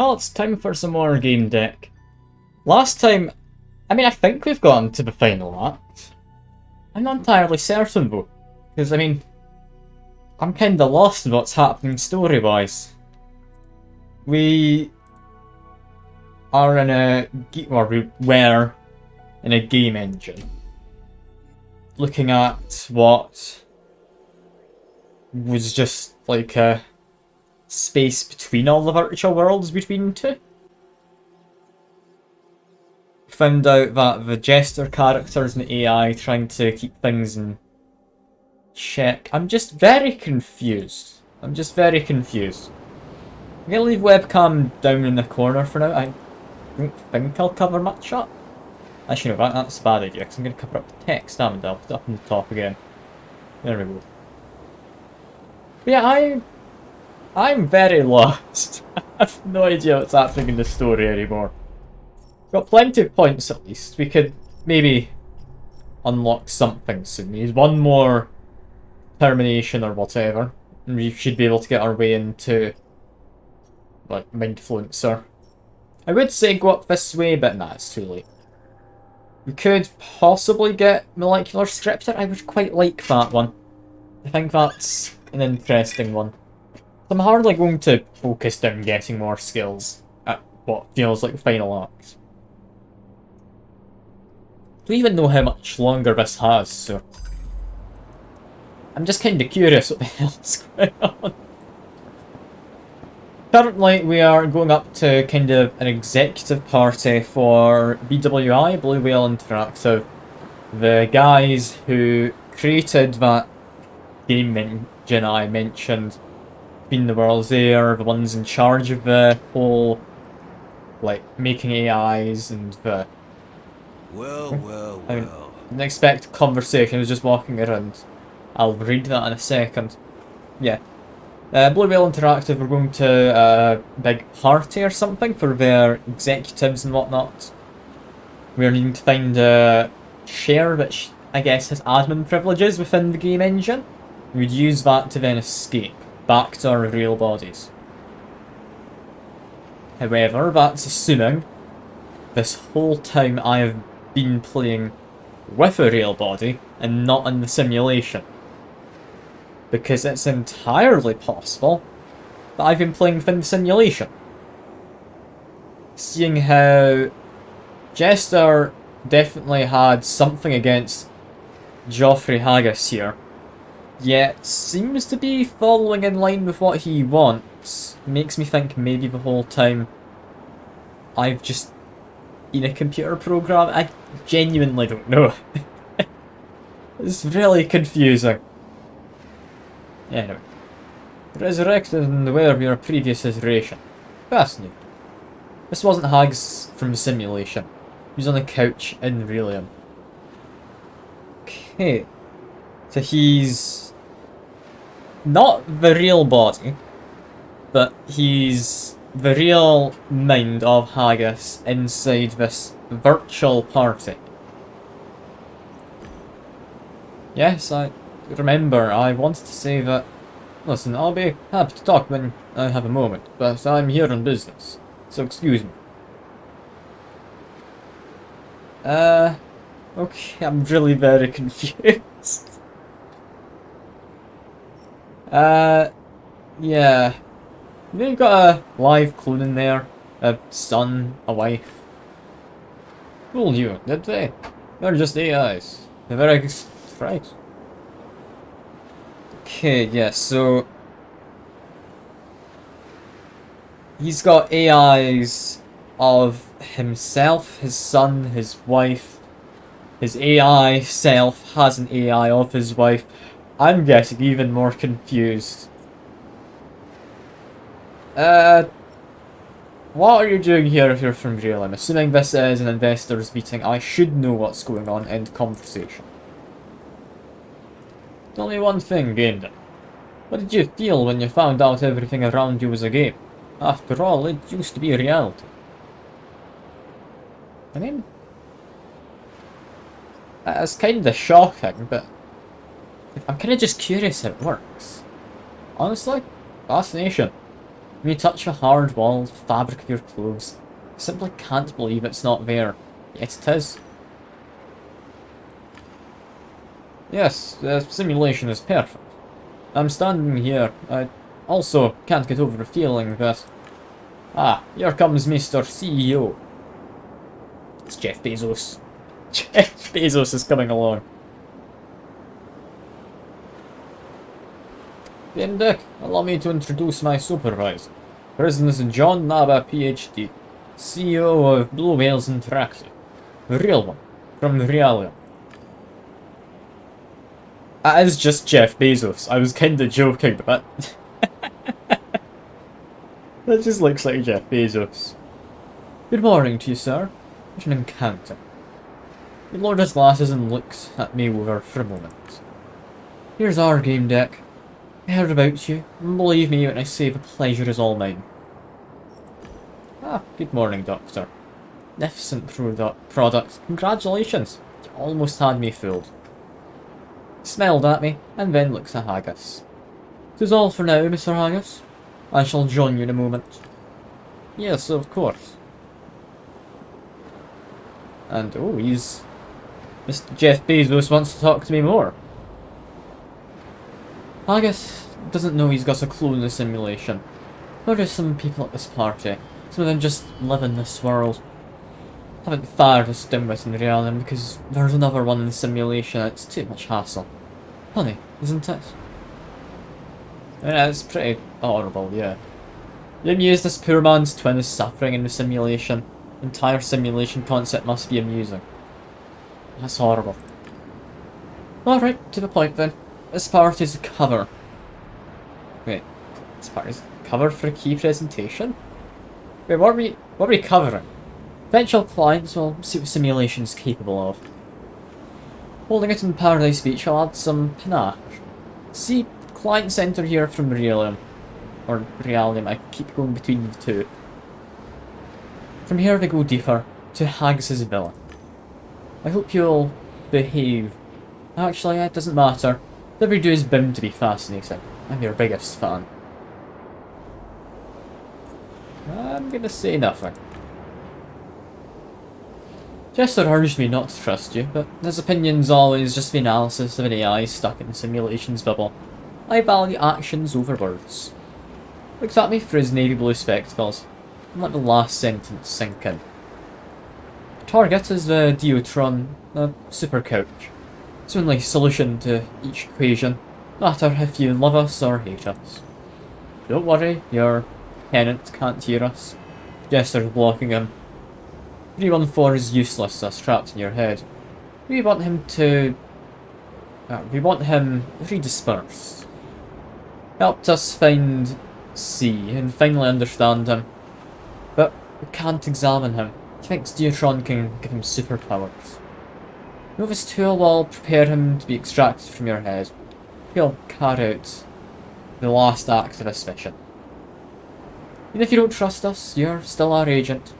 Well, it's time for some more game deck. Last time, I think we've gotten to the final act. I'm not entirely certain though, because I'm kinda lost in what's happening story-wise. We are in we were in a game engine, looking at what was just like a space between all the virtual worlds between two. Found out that the Jester characters and AI trying to keep things in check. I'm just very confused. I'm gonna leave webcam down in the corner for now. I don't think I'll cover much up. Actually, no, that's a bad idea, because I'm gonna cover up the text, haven't I? I'll put it up on the top again. There we go. But yeah, I'm very lost. I have no idea what's happening in the story anymore. Got plenty of points at least. We could maybe unlock something soon. We need one more termination or whatever, and we should be able to get our way into like Mindfluencer. I would say go up this way, but nah, it's too late. We could possibly get Molecular Scripter. I would quite like that one. I think that's an interesting one. I'm hardly going to focus on getting more skills at what feels like the final act. I don't even know how much longer this has, so I'm just kind of curious what the hell's going on. Currently, we are going up to kind of an executive party for BWI, Blue Whale Interactive. The guys who created that game engine I mentioned, Between the Worlds, they are the ones in charge of the whole, like, making AIs and the... Well. I didn't expect a conversation, I was just walking around. I'll read that in a second. Yeah. Blue Whale Interactive are going to a big party or something for their executives and whatnot. We're needing to find a share which I guess has admin privileges within the game engine. We'd use that to then escape back to our real bodies. However, that's assuming this whole time I have been playing with a real body and not in the simulation. Because it's entirely possible that I've been playing within the simulation. Seeing how Jester definitely had something against Geoffrey Haggis here, yet seems to be following in line with what he wants, makes me think maybe the whole time I've just been a computer program. I genuinely don't know. It's really confusing. Anyway. Resurrected and aware of your previous iteration. Fascinating. This wasn't Hags from the simulation. He was on the couch in Relium. Okay. So he's not the real body, but he's the real mind of Haggis inside this virtual party. Yes, I remember, I wanted to say that... Listen, I'll be happy to talk when I have a moment, but I'm here on business, so excuse me. Okay, I'm really very confused. Yeah. You've got a live clone in there, a son, a wife. Fooled you, did they? They're just AIs. They're very... right. Okay, yeah, so... he's got AIs of himself, his son, his wife. His AI self has an AI of his wife. I'm getting even more confused. What are you doing here if you're from real? I'm assuming this is an investors meeting. I should know what's going on. End conversation. Tell me one thing, Gamedec. What did you feel when you found out everything around you was a game? After all, it used to be a reality. It's kinda shocking, but I'm kinda just curious how it works. Honestly, fascination. When you touch a hard wall, the fabric of your clothes, you simply can't believe it's not there. Yet it is. Yes, the simulation is perfect. I'm standing here. I also can't get over the feeling that... Ah, here comes Mr. CEO. It's Jeff Bezos. Jeff Bezos is coming along. Gamedec, allow me to introduce my supervisor. President John Naba, PhD. CEO of Blue Whales Interactive. The real one. From Realia. That is just Jeff Bezos. I was kinda joking, but that just looks like Jeff Bezos. Good morning to you, sir. What an encounter. He lowered his glasses and looked at me over for a moment. Here's our game deck. I heard about you, and believe me when I say the pleasure is all mine. Ah, good morning, Doctor. Magnificent product. Congratulations. You almost had me fooled. He smiled at me, and then looked at Haggis. It is all for now, Mr. Haggis. I shall join you in a moment. Yes, of course. And, oh, he's... Mr. Jeff Bezos wants to talk to me more. Haggis doesn't know he's got a clue in the simulation. Nor do some people at this party. Some of them just live in this world. Haven't fired us down with in reality because there's another one in the simulation and it's too much hassle. Funny, isn't it? Yeah, it's pretty horrible, yeah. You amuse this poor man's twin is suffering in the simulation. The entire simulation concept must be amusing. That's horrible. Alright, to the point then. This part is a cover. Wait, this part is a cover for a key presentation? Wait, what are we covering? Potential clients will see what simulation is capable of. Holding it in Paradise Beach will add some panache. See, client center here from Realium. Or Realium, I keep going between the two. From here we go deeper, to Haggis's villa. I hope you'll behave. Actually, it doesn't matter. Whatever you do is bound to be fascinating. I'm your biggest fan. I'm gonna say nothing. Jester urged me not to trust you, but his opinion's always just the analysis of an AI stuck in the simulation's bubble. I value actions over words. Looked at me through his navy blue spectacles, and let the last sentence sink in. Target is the Deutron, a super couch. It's the only solution to each equation, no matter if you love us or hate us. Don't worry, your tenant can't hear us. Jester's blocking him. 314 is useless, that's trapped in your head. We want him redispersed. Helped us find C and finally understand him. But we can't examine him. He thinks Deutron can give him superpowers. Nova's tool will prepare him to be extracted from your head. He'll carry out the last act of his mission. Even if you don't trust us, you're still our agent.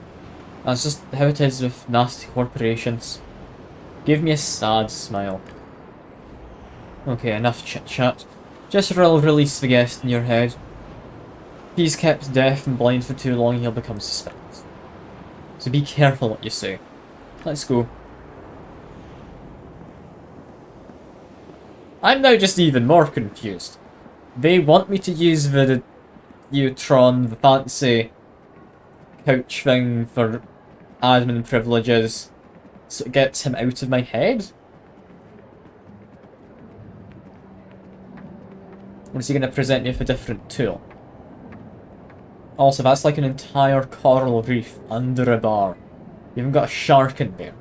That's just how it is with nasty corporations. Give me a sad smile. Okay, enough chit-chat. Just release the guest in your head. If he's kept deaf and blind for too long, he'll become suspicious. So be careful what you say. Let's go. I'm now just even more confused. They want me to use the Neutron, the fancy couch thing for admin privileges, so it gets him out of my head? Or is he going to present me with a different tool? Also, that's like an entire coral reef under a bar. You even got a shark in there.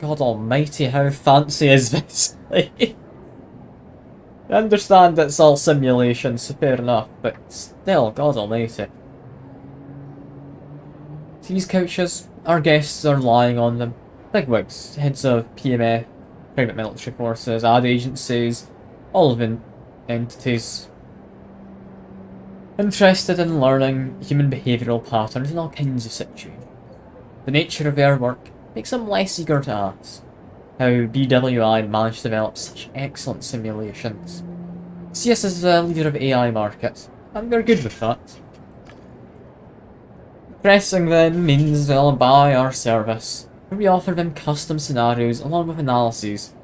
God almighty, how fancy is this? I understand it's all simulation, so fair enough, but still, God almighty. These couches, our guests are lying on them. Bigwigs, heads of PMF, private military forces, ad agencies, all of entities interested in learning human behavioural patterns in all kinds of situations. The nature of their work makes them less eager to ask how BWI managed to develop such excellent simulations. CS is the leader of AI market, and we're good with that. Pressing then means they'll buy our service, where we offer them custom scenarios along with analyses.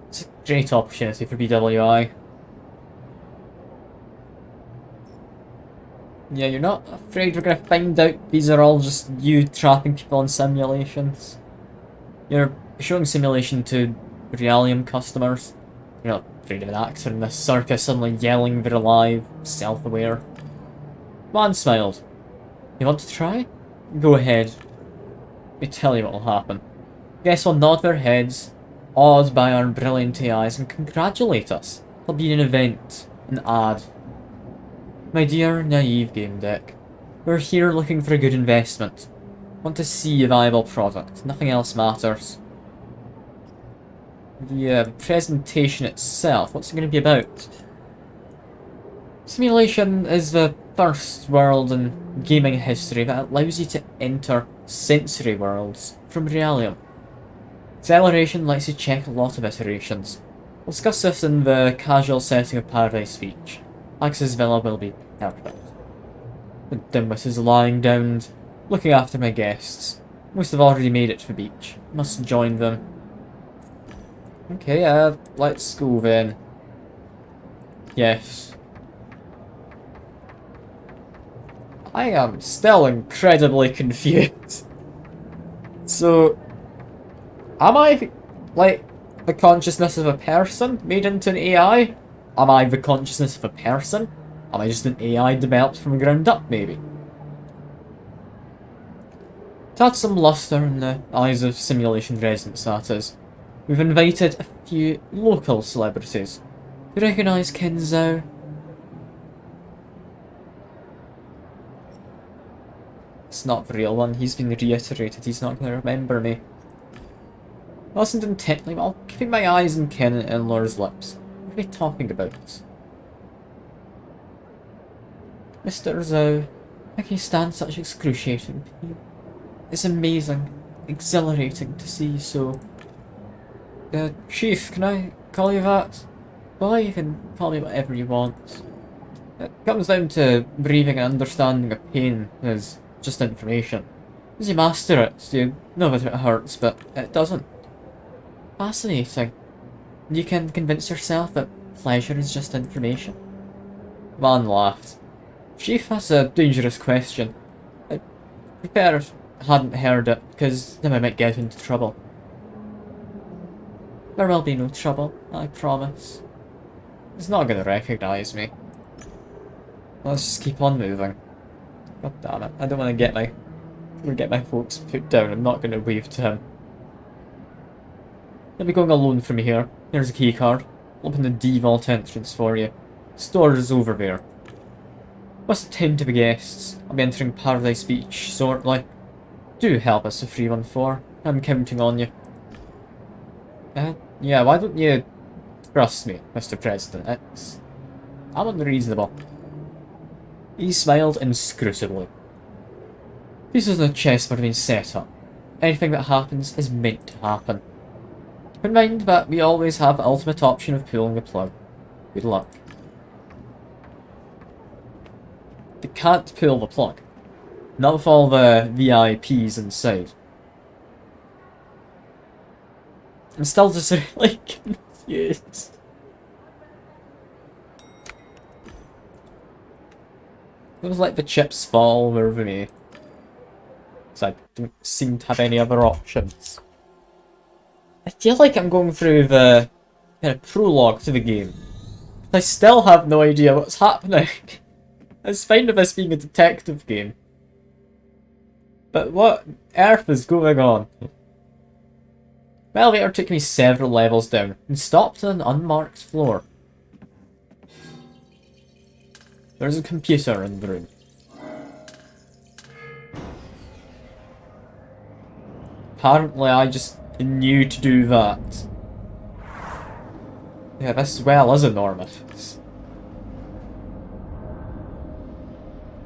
It's a great opportunity for BWI. Yeah, you're not afraid we're gonna find out these are all just you trapping people in simulations? You're showing simulation to Realium customers. You're not afraid of an actor in this circus suddenly yelling they're alive, self-aware. Man smiled. You want to try? Go ahead. Let me tell you what will happen. Guests will nod their heads, awed by our brilliant AIs, and congratulate us. There'll be an event, an ad. My dear, naive Gamedec, we're here looking for a good investment. Want to see a viable product. Nothing else matters. The presentation itself, what's it going to be about? Simulation is the first world in gaming history that allows you to enter sensory worlds from Realium. Acceleration lets you check a lot of iterations. We'll discuss this in the casual setting of Paradise Speech. Axe's villa will be perfect. The dimwit is lying down, looking after my guests. Most have already made it to the beach. Must join them. Okay, let's go then. Yes. I am still incredibly confused. So, am I, like, the consciousness of a person made into an AI? Am I the consciousness of a person? Am I just an AI developed from the ground up, maybe? To add some luster in the eyes of simulation residents, that is, we've invited a few local celebrities. You recognise Ken Zhao? It's not the real one, he's been reiterated, he's not going to remember me. I listened intently while keeping my eyes on Ken and Eleanor's lips. What are they talking about? Mr. Zhao, how can you stand such excruciating pain? It's amazing, exhilarating to see so. Chief, can I call you that? Well, you can call me whatever you want. It comes down to breathing and understanding of pain as just information. As you master it, you know that it hurts, but it doesn't. Fascinating. You can convince yourself that pleasure is just information. Man laughed. Chief, that's a dangerous question. I prefer if I hadn't heard it, because then I might get into trouble. There will be no trouble, I promise. He's not going to recognise me. Let's just keep on moving. God damn it, I don't want to get my hopes put down. I'm not going to wave to him. I'll be going alone from here. Here's a key card. I'll open the D vault entrance for you. Store is over there. Must attend to the guests. I'll be entering Paradise Beach shortly. Do help us with 314. I'm counting on you. Yeah, why don't you trust me, Mr. President? I'm unreasonable. He smiled inscrutably. This isn't a chessboard being set up. Anything that happens is meant to happen. Keep in mind that we always have the ultimate option of pulling the plug. Good luck. They can't pull the plug. Not with all the VIPs inside. I'm still just really confused. It was like the chips fall over me. So I don't seem to have any other options. I feel like I'm going through the kind of prologue to the game. But I still have no idea what's happening. It's fine with this being a detective game. But what earth is going on? The elevator took me several levels down and stopped on an unmarked floor. There's a computer in the room. Apparently I just knew to do that. Yeah, this well is enormous.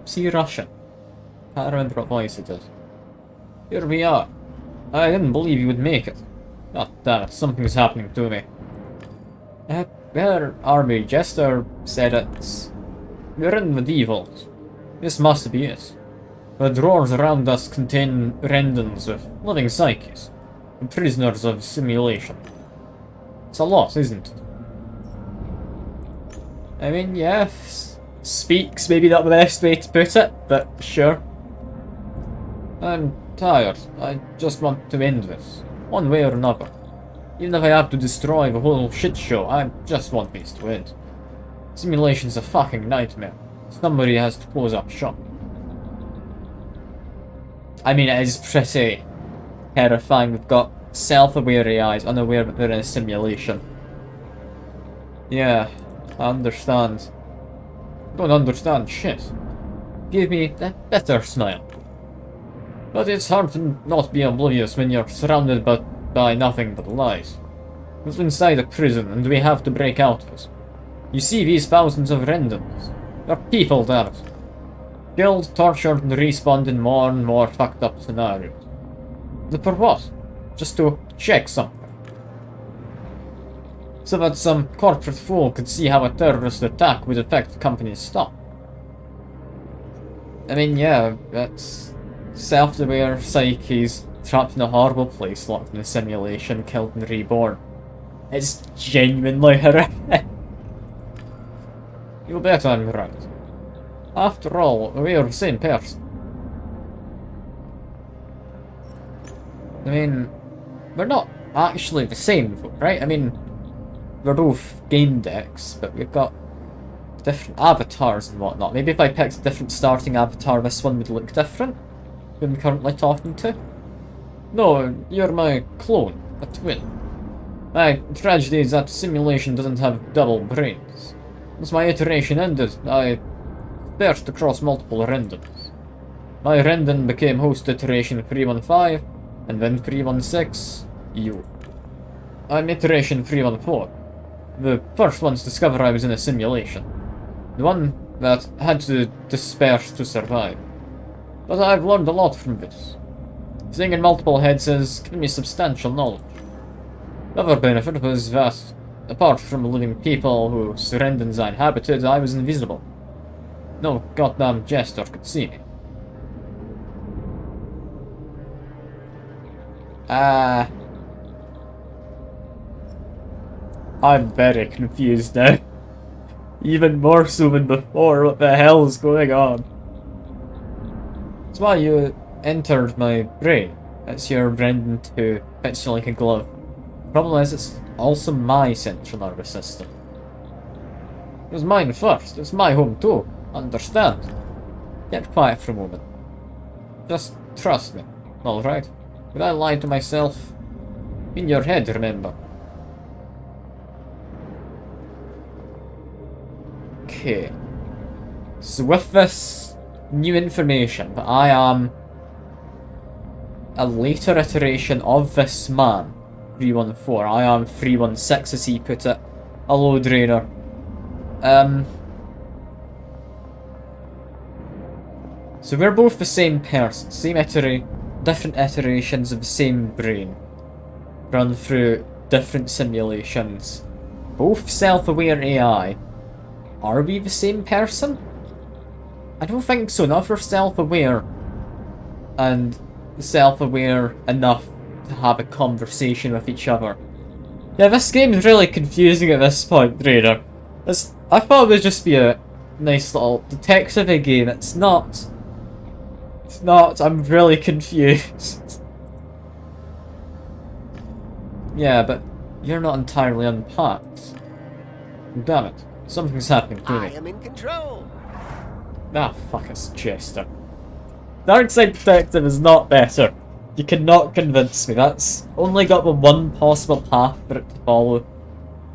See Russian. Can't remember what voice it is. Here we are. I didn't believe you would make it. God damn it, something's happening to me. Their army jester said it's we're in medievals. This must be it. The drawers around us contain rendons with living psyches, and prisoners of simulation. It's a lot, isn't it? I mean, yeah, speaks maybe not the best way to put it, but sure. I'm tired. I just want to end this, one way or another. Even if I have to destroy the whole shit show, I just want this to end. Simulation's a fucking nightmare. Somebody has to close up shop. I mean, it is pretty terrifying. We've got self-aware AIs, unaware that they're in a simulation. Yeah, I understand. Don't understand shit. Give me a better smile. But it's hard to not be oblivious when you're surrounded by nothing but lies. We're inside a prison and we have to break out of it. You see these thousands of rendons. They're people, damn it. Killed, tortured, and respawned in more and more fucked up scenarios. And for what? Just to check something. So that some corporate fool could see how a terrorist attack would affect the company's stock. I mean, yeah, that's self-aware psyches trapped in a horrible place, locked in a simulation, killed and reborn. It's genuinely horrific. You bet I'm right. After all, we are the same person. I mean, we're not actually the same, right? I mean, we're both Gamedecs, but we've got different avatars and whatnot. Maybe if I picked a different starting avatar, this one would look different than I'm currently talking to. No, you're my clone, a twin. My tragedy is that simulation doesn't have double brains. Once my iteration ended, I burst across multiple rendons. My rendon became host iteration 315, and then 316, you. I'm iteration 314. The first ones to discover I was in a simulation. The one that had to disperse to survive. But I've learned a lot from this. Seeing in multiple heads has given me substantial knowledge. The other benefit was that, apart from living people whose rendons I inhabited, I was invisible. No goddamn jester could see me. I'm very confused now. Even more so than before, what the hell is going on? That's why you entered my brain. It's your rendon to fits you like a glove. Problem is, it's also my central nervous system. It was mine first, it's my home too. Understand? Get quiet for a moment. Just trust me, alright? Would I lie to myself? In your head, remember. Okay. So with this new information, that I am a later iteration of this man, 314. I am 316 as he put it. A load drainer. So we're both the same person, different iterations of the same brain. Run through different simulations. Both self-aware AI. Are we the same person? I don't think so, not if we're self-aware. And self-aware enough to have a conversation with each other. Yeah, this game is really confusing at this point, Raider. I thought it would just be a nice little detective game. It's not. It's not. I'm really confused. Yeah, but you're not entirely unpacked. Damn it. Something's happening to me. I am in control. Ah, fuck, it's Chester. Darkside Detective is not better. You cannot convince me. That's only got the one possible path for it to follow.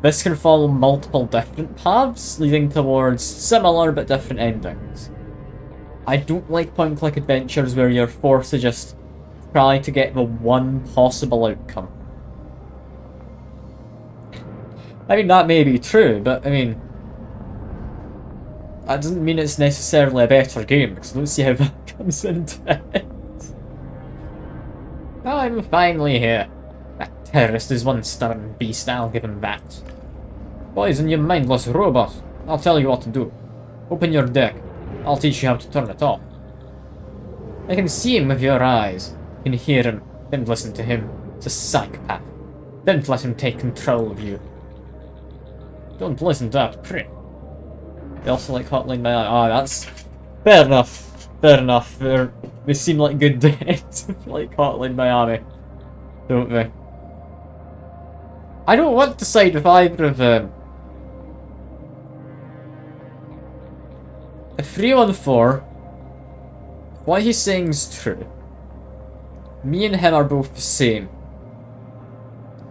This can follow multiple different paths, leading towards similar but different endings. I don't like point-and-click adventures where you're forced to just try to get the one possible outcome. I mean, that may be true, but I mean, that doesn't mean it's necessarily a better game, because I don't see how that comes into it. I'm finally here. That terrorist is one stubborn beast, I'll give him that. Poison you mindless robot. I'll tell you what to do. Open your deck. I'll teach you how to turn it off. I can see him with your eyes. You can hear him. Don't listen to him. He's a psychopath. Don't let him take control of you. Don't listen to that prick. They also like Hotline Miami. Oh, that's... Fair enough. Fair enough. They seem like good dates. Like Hotline Miami. Don't they? I don't want to side with either of them. If 314, what he's saying is true. Me and him are both the same.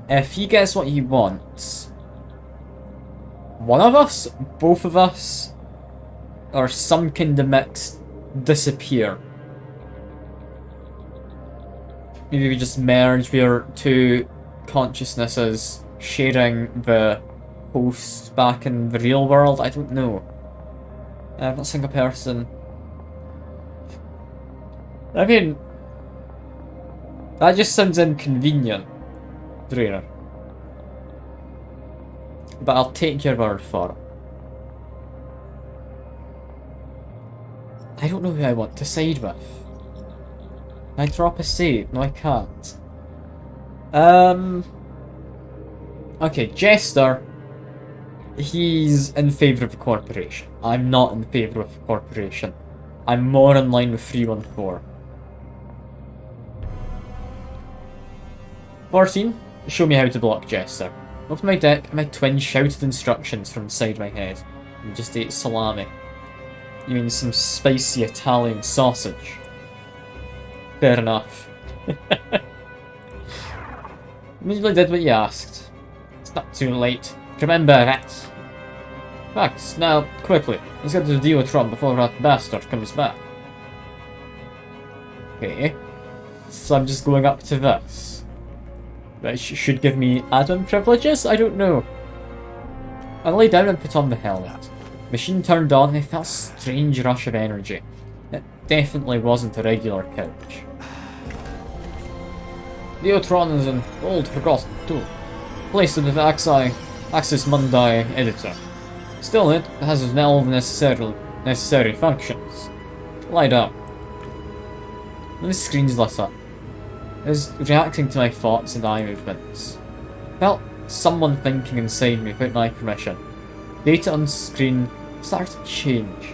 If he gets what he wants, one of us, both of us, or some kind of mix, disappear. Maybe we just merge, we are two consciousnesses sharing the host back in the real world. I don't know. I'm not seeing a person. I mean, that just sounds inconvenient, Drainer. But I'll take your word for it. I don't know who I want to side with. Can I drop a save? No, I can't. Okay, Jester. He's in favour of the corporation. I'm not in favour of the corporation. I'm more in line with 314. 14. Show me how to block Jester. Open my deck, my twin shouted instructions from inside my head. You just ate salami. You mean some spicy Italian sausage? Fair enough. Immediately did what you asked. It's not too late. Remember that. Max, now, quickly, let's get to the Deotron before that bastard comes back. Okay. So I'm just going up to this. That should give me add-on privileges? I don't know. I lay down and put on the helmet. Machine turned on and I felt a strange rush of energy. It definitely wasn't a regular couch. Deotron is an old forgotten tool. Placed in the Axis Mundi editor. Still, it has all the necessary functions. Lie down. When the screen's lit up, I was reacting to my thoughts and eye movements. Felt someone thinking inside me without my permission. Data on screen started to change.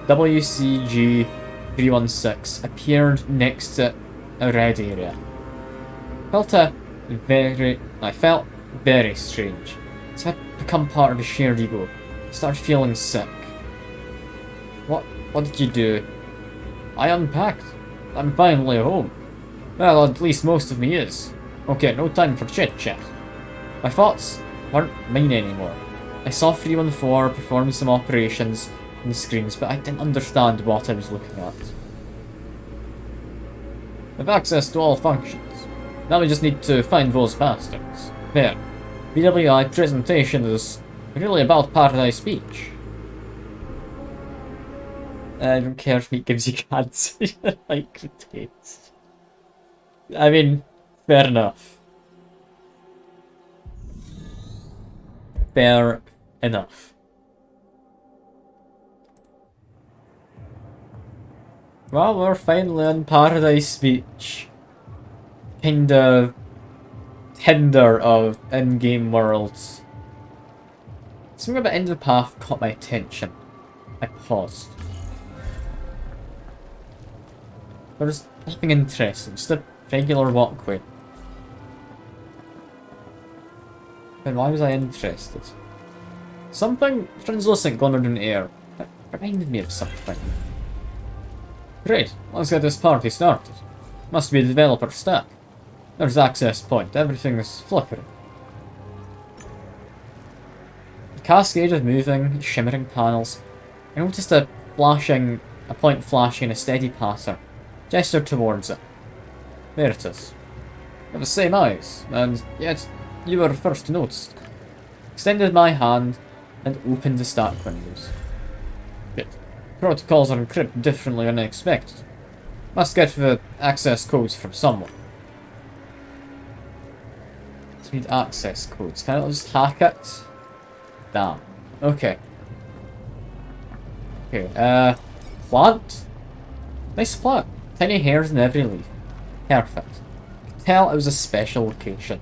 WCG 316 appeared next to a red area. I felt very strange. So I'd become part of a shared ego. Started feeling sick. What did you do? I unpacked. I'm finally home. Well, at least most of me is. Okay, no time for chit-chat. My thoughts weren't mine anymore. I saw 314 performing some operations on the screens, but I didn't understand what I was looking at. I've access to all functions. Now we just need to find those bastards. There. BWI presentation is really about Paradise Beach. I don't care if it gives you cancer. I like the taste. I mean, fair enough. Fair enough. Well, we're finally on Paradise Beach. Kinda Tinder of in-game worlds. Something about End of the Path caught my attention. I paused. There was nothing interesting, just a regular walkway. Then why was I interested? Something translucent glimmered in the air. It reminded me of something. Great, let's get this party started. Must be the developer stack. There's the access point, everything's flickering. A cascade of moving, shimmering panels. I noticed a point flashing in a steady pattern. Gestured towards it. There it is. We have the same eyes, and yet you were first to notice. Extended my hand and opened the stack windows. But protocols are encrypted differently than expected. Must get the access codes from someone. I need access codes. Can I just hack it? Damn. Okay. Okay, plant? Nice plant. Tiny hairs in every leaf. Perfect. Tell it was a special location.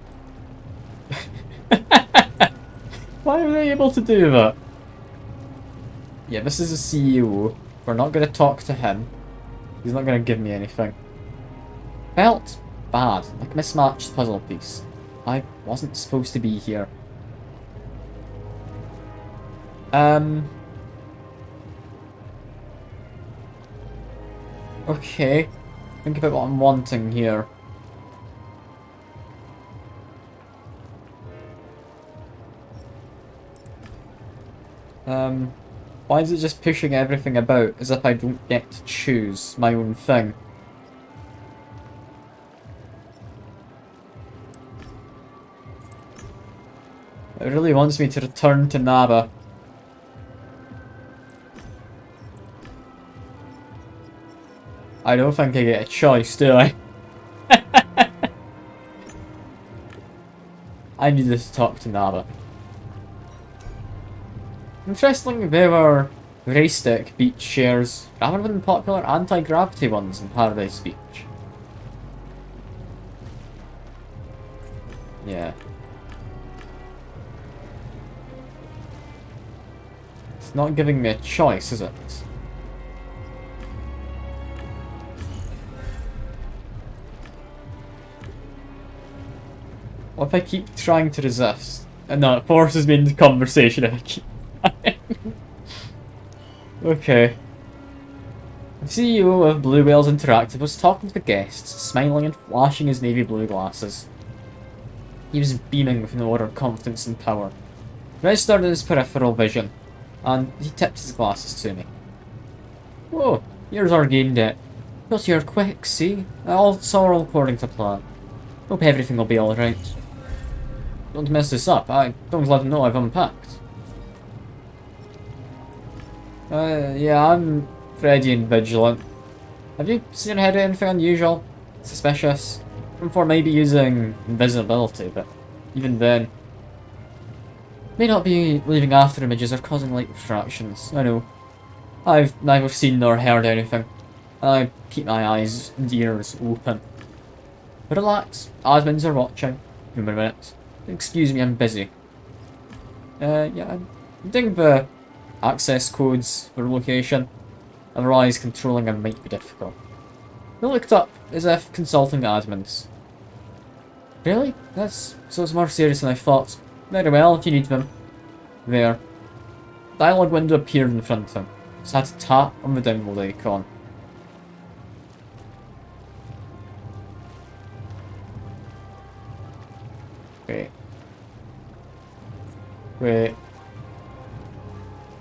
Why were they able to do that? Yeah, this is a CEO. We're not going to talk to him. He's not going to give me anything. Felt bad, like a mismatched puzzle piece. I wasn't supposed to be here. Okay. Think about what I'm wanting here. Why is it just pushing everything about as if I don't get to choose my own thing? It really wants me to return to Naba. I don't think I get a choice, do I? I need to talk to Naba. Interestingly, there were Race-stick beach shares rather than popular anti-gravity ones in Paradise Beach. Yeah. It's not giving me a choice, is it? What if I keep trying to resist? And no, it forces me into conversation if I keep trying. Okay. The CEO of Blue Whales Interactive was talking to the guests, smiling and flashing his navy blue glasses. He was beaming with an aura of confidence and power. Registered in his peripheral vision, and he tipped his glasses to me. Whoa, here's our game deck. Got here quick, see? It's all according to plan. Hope everything will be alright. Don't mess this up, don't let them know I've unpacked. Yeah, I'm ready and vigilant. Have you seen or heard anything unusual? Suspicious? For maybe using invisibility, but even then. May not be leaving after images or causing light refractions, I know. I've neither seen nor heard anything. I keep my eyes and ears open. But relax, admins are watching. Give me a minute. Excuse me, I'm busy. Yeah, I'm doing the access codes for location. Otherwise, controlling them might be difficult. I looked up as if consulting admins. Really? So it's more serious than I thought. Very well, if you need them. There. Dialogue window appeared in front of him. Just had to tap on the download icon. Wait. Wait.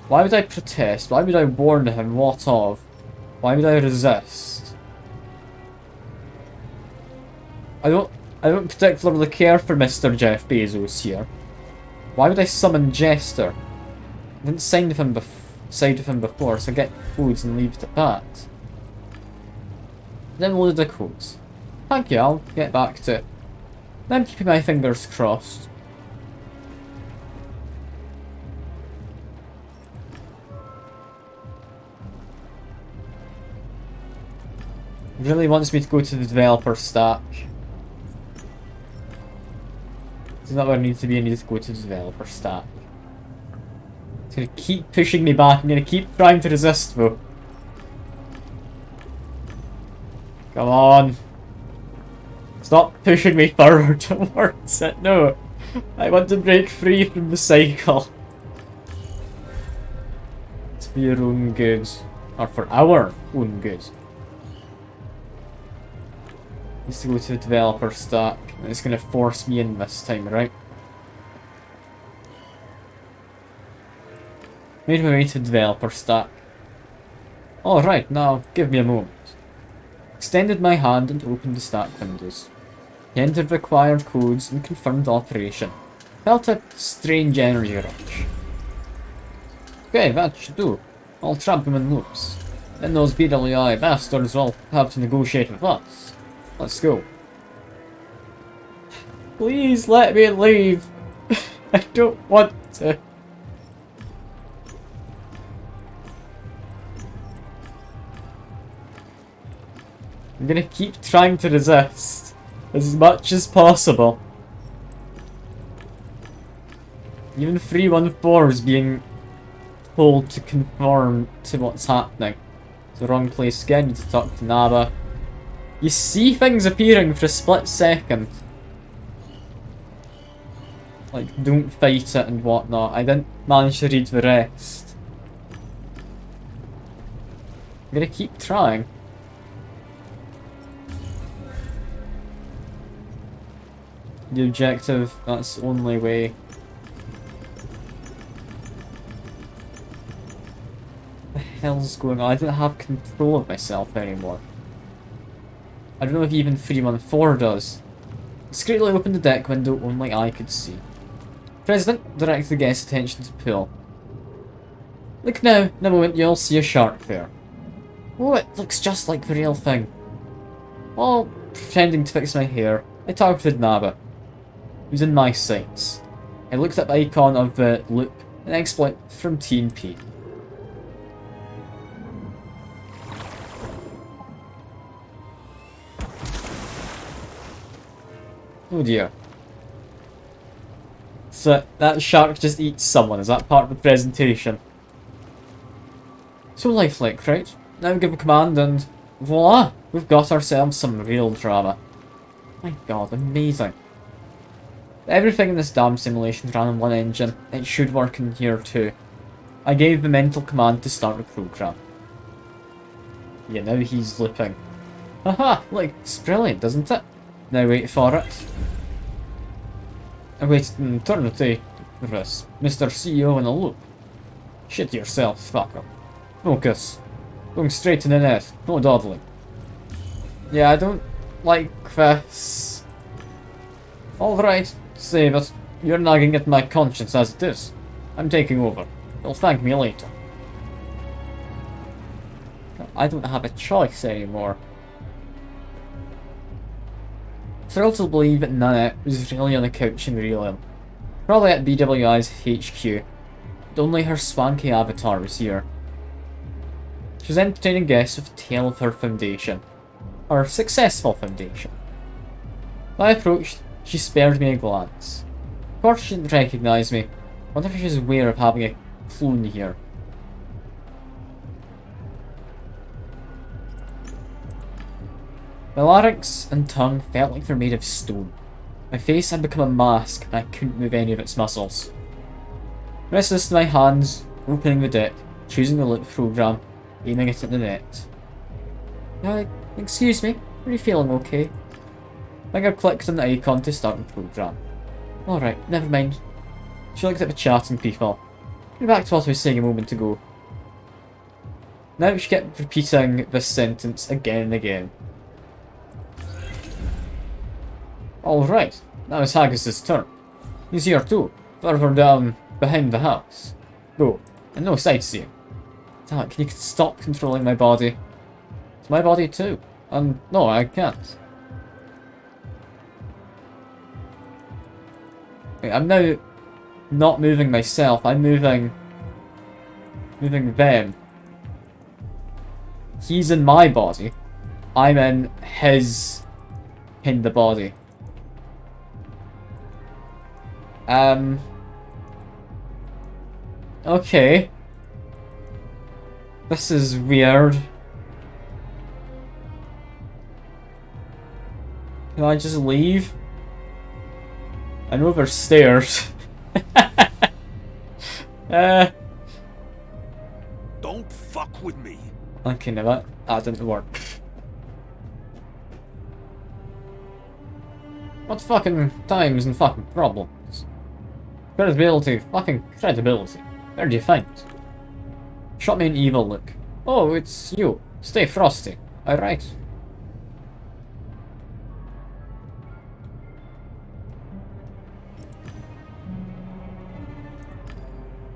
Why would I protest? Why would I warn him? What of? Why would I resist? I don't particularly care for Mr. Jeff Bezos here. Why would I summon Jester? I didn't side with him before, so get codes and leave it at that. Then load the codes. Thank you, I'll get back to it. I'm keeping my fingers crossed. He really wants me to go to the developer stack. It's not where I need to be, I need to go to the developer stack. It's gonna keep pushing me back, I'm gonna keep trying to resist though. Come on. Stop pushing me forward towards it, no. I want to break free from the cycle. It's for your own good. Or for our own good. Needs to go to the developer stack. And it's gonna force me in this time, right? Made my way to the developer stack. Alright, now give me a moment. Extended my hand and opened the stack windows. He entered required codes and confirmed operation. Felt a strange energy rush. Okay, that should do. I'll trap them in loops. Then those beetly eye bastards will have to negotiate with us. Let's go. Please let me leave. I don't want to. I'm gonna keep trying to resist as much as possible. Even 314 is being told to conform to what's happening. It's the wrong place again, need to talk to Naba. You see things appearing for a split second. Like, don't fight it and whatnot. I didn't manage to read the rest. I'm gonna keep trying. The objective, that's the only way. What the hell's going on? I don't have control of myself anymore. I don't know if even 314 does. Discreetly opened the deck window only I could see. President, direct the guest's attention to the pool. Look now, in a moment you'll see a shark there. Oh, it looks just like the real thing. While pretending to fix my hair, I targeted Naba. He was in my sights. I looked at the icon of the loop, an exploit from TNP. Oh dear. So, that shark just eats someone, is that part of the presentation? So lifelike, right? Now give a command and voila! We've got ourselves some real drama. My god, amazing. Everything in this damn simulation ran on one engine. It should work in here too. I gave the mental command to start the program. Yeah, now he's looping. Haha, look, it's brilliant, isn't it? Now wait for it. I waited an eternity for this. Mr. CEO in a loop. Shit yourself, fucker. Focus. Going straight to the net, no dawdling. Yeah, I don't like this. Alright, save it. You're nagging at my conscience as it is. I'm taking over. You'll thank me later. I don't have a choice anymore. Thrilled to believe that Nanette was really on the couch in real. Probably at BWI's HQ. But only her swanky avatar was here. She was entertaining guests with a tale of her foundation. Her successful foundation. When I approached, she spared me a glance. Of course she didn't recognise me. Wonder if she was aware of having a clone here. My larynx and tongue felt like they're made of stone. My face had become a mask and I couldn't move any of its muscles. Restless to my hands, opening the deck, choosing the loop program, aiming it at the net. Excuse me, are you feeling okay? Finger clicked on the icon to start the program. Alright, never mind. She looked at the chatting people. Getting back to what I was saying a moment ago. Now she kept repeating this sentence again and again. Alright, now it's Haggis's turn. He's here too, further down behind the house. Go, and no sightseeing. Damn it, can you stop controlling my body? It's my body too. And no, I can't. Wait, I'm now not moving myself, I'm moving them. He's in my body. I'm in his the body. Okay. This is weird. Can I just leave? I know there's stairs. Don't fuck with me. Okay, no, that didn't work. What fucking times and fucking problems? Credibility, fucking credibility. Where do you find it? Shot me an evil look. Oh, it's you. Stay frosty. Alright.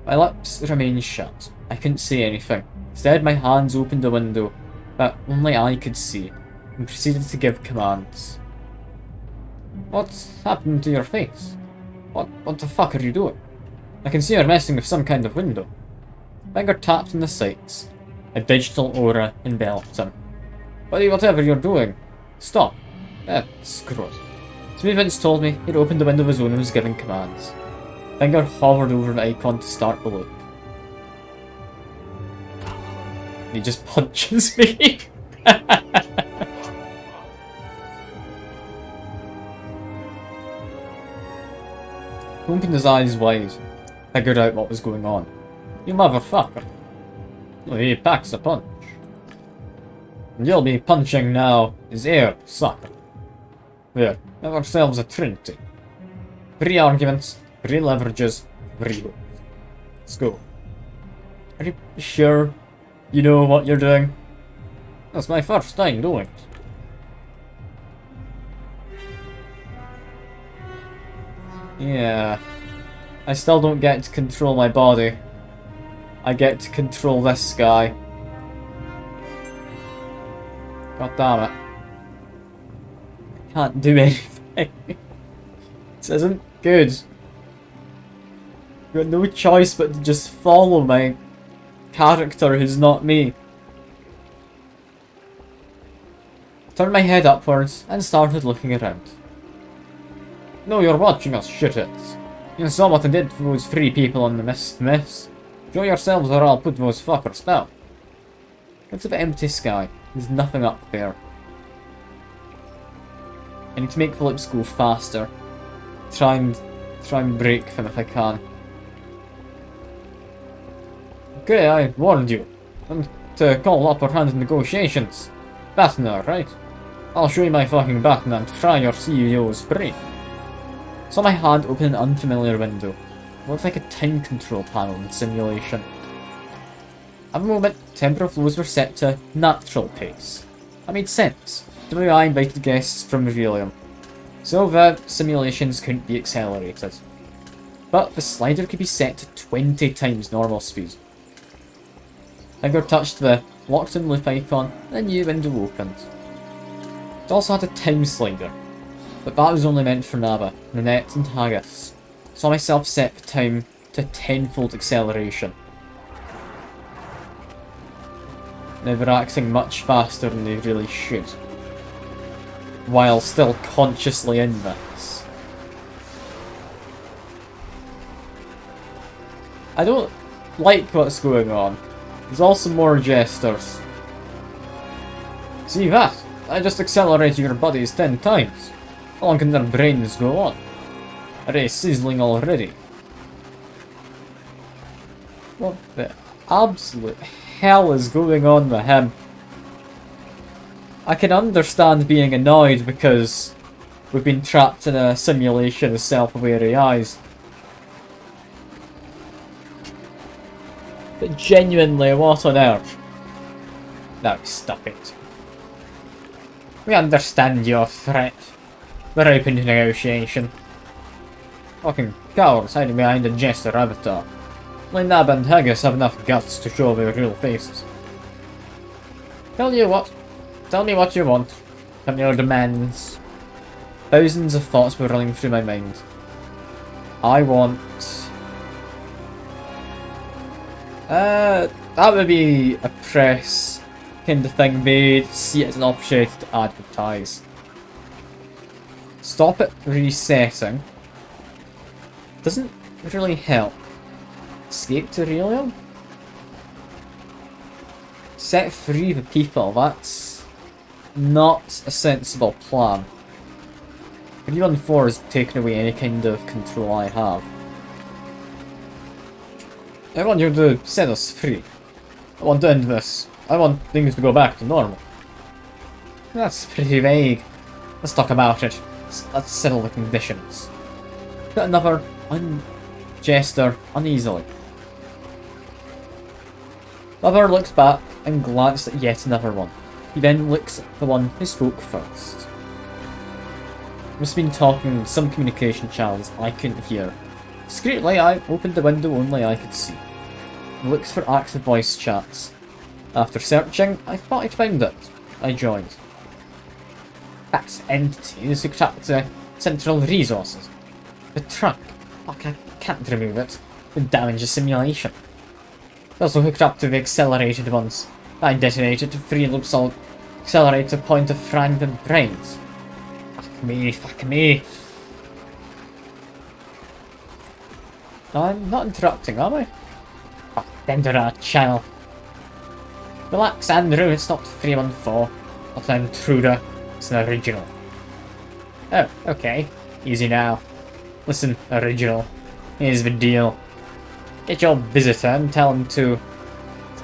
My lips remained shut. I couldn't say anything. Instead, my hands opened a window that only I could see, and proceeded to give commands. What's happened to your face? What the fuck are you doing? I can see you're messing with some kind of window. Finger tapped on the sights. A digital aura enveloped him. Buddy, whatever you're doing, stop. Screw it. Smooth Vince told me he'd opened the window of his own and was giving commands. Finger hovered over the icon to start the loop. He just punches me. He opened his eyes wide, figured out what was going on. You motherfucker. He packs a punch. And you'll be punching now his ear, sucker. There, have ourselves a trinity. 3 arguments, 3 leverages, 3 goals. Let's go. Are you sure you know what you're doing? That's my first time doing it. Yeah. I still don't get to control my body. I get to control this guy. God damn it. I can't do anything. This isn't good. I've got no choice but to just follow my character who's not me. Turned my head upwards and started looking around. No, you're watching us, shitheads. You saw what I did to those 3 people on the mess. Show yourselves or I'll put those fuckers down. It's an empty sky. There's nothing up there. I need to make the lips go faster. Try and break them if I can. Okay, I warned you. And to call upper hand negotiations. Batman, right? I'll show you my fucking Batman and fry your CEO's brain. Saw my hand open an unfamiliar window. It looked like a time control panel in simulation. At the moment, temporal flows were set to natural pace. That made sense. The way I invited guests from Revealium. So the simulations couldn't be accelerated. But the slider could be set to 20 times normal speed. Finger touched the locked in loop icon and a new window opened. It also had a time slider, but that was only meant for Naba, Nanette and Haggis. Saw myself set the time to 10-fold acceleration. Now they're acting much faster than they really should, while still consciously in this. I don't like what's going on. There's also more gestures. See that? I just accelerated your bodies 10 times. How long can their brains go on? Are they sizzling already? What the absolute hell is going on with him? I can understand being annoyed because we've been trapped in a simulation of self-aware AIs. But genuinely, what on earth? No, stop it. We understand your threat. We're open to negotiation. Fucking cowards hiding behind a jester avatar. Only Nab and Haggis have enough guts to show their real faces. Tell me what you want. Tell me your demands. Thousands of thoughts were running through my mind. I want... that would be a press kind of thing. They'd see it as an opportunity to advertise. Stop it resetting. Doesn't really help. Escape to Revealium? Set free the people, that's not a sensible plan. 314 has taken away any kind of control I have. I want you to set us free. I want to end this. I want things to go back to normal. That's pretty vague. Let's talk about it. Let's settle the conditions. Got another jester uneasily. Lover looks back and glanced at yet another one. He then looks at the one who spoke first. Must have been talking some communication channels I couldn't hear. Discreetly, I opened the window only I could see. He looks for active voice chats. After searching, I thought I'd found it. I joined. That entity is hooked up to central resources. The truck. Fuck, I can't remove it. It would damage the simulation. It's also hooked up to the accelerated ones. I detonated to free loops all Accelerate to point of fragment brains. Fuck me, fuck me. No, I'm not interrupting, am I? Oh, Dendera, channel. Relax, Andrew, it's not 314. Not an intruder, it's an original. Oh, okay. Easy now. Listen, original. Here's the deal. Get your visitor and tell him to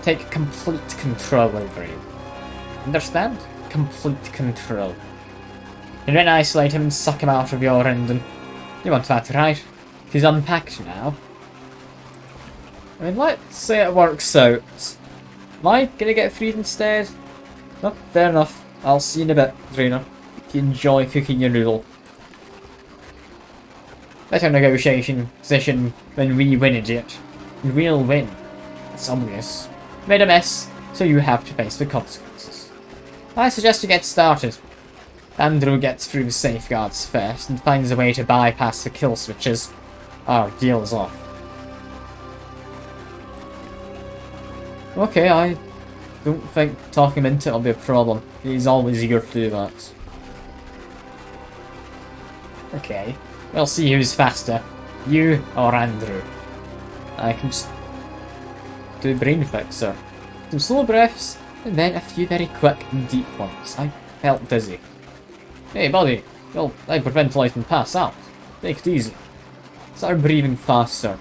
take complete control over you. Understand? Complete control. And then isolate him and suck him out of your engine. You want that, right? He's unpacked now. I mean, let's say it works out. Am I gonna get freed instead? No, fair enough. I'll see you in a bit, trainer. If you enjoy cooking your noodle. Better negotiation position when we win, idiot. And we'll win. It's obvious. Made a mess, so you have to face the consequences. I suggest you get started. Andrew gets through the safeguards first and finds a way to bypass the kill switches. Our deal is off. Okay, I don't think talking him into it will be a problem. He's always eager to do that. Okay, we'll see who's faster. You or Andrew. I can just do brain fixer. Some slow breaths, and then a few very quick and deep ones. I felt dizzy. Hey buddy, you'll hyperventilate and pass out. Take it easy. Started breathing faster.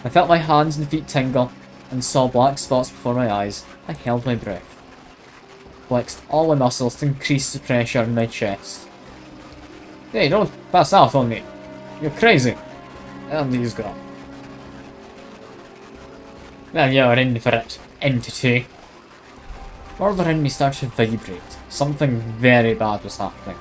I felt my hands and feet tingle, and saw black spots before my eyes. I held my breath. Flexed all my muscles to increase the pressure in my chest. Hey, don't pass out on me. You're crazy. And he's gone. Well, you're in for it, entity. Further in me started to vibrate. Something very bad was happening.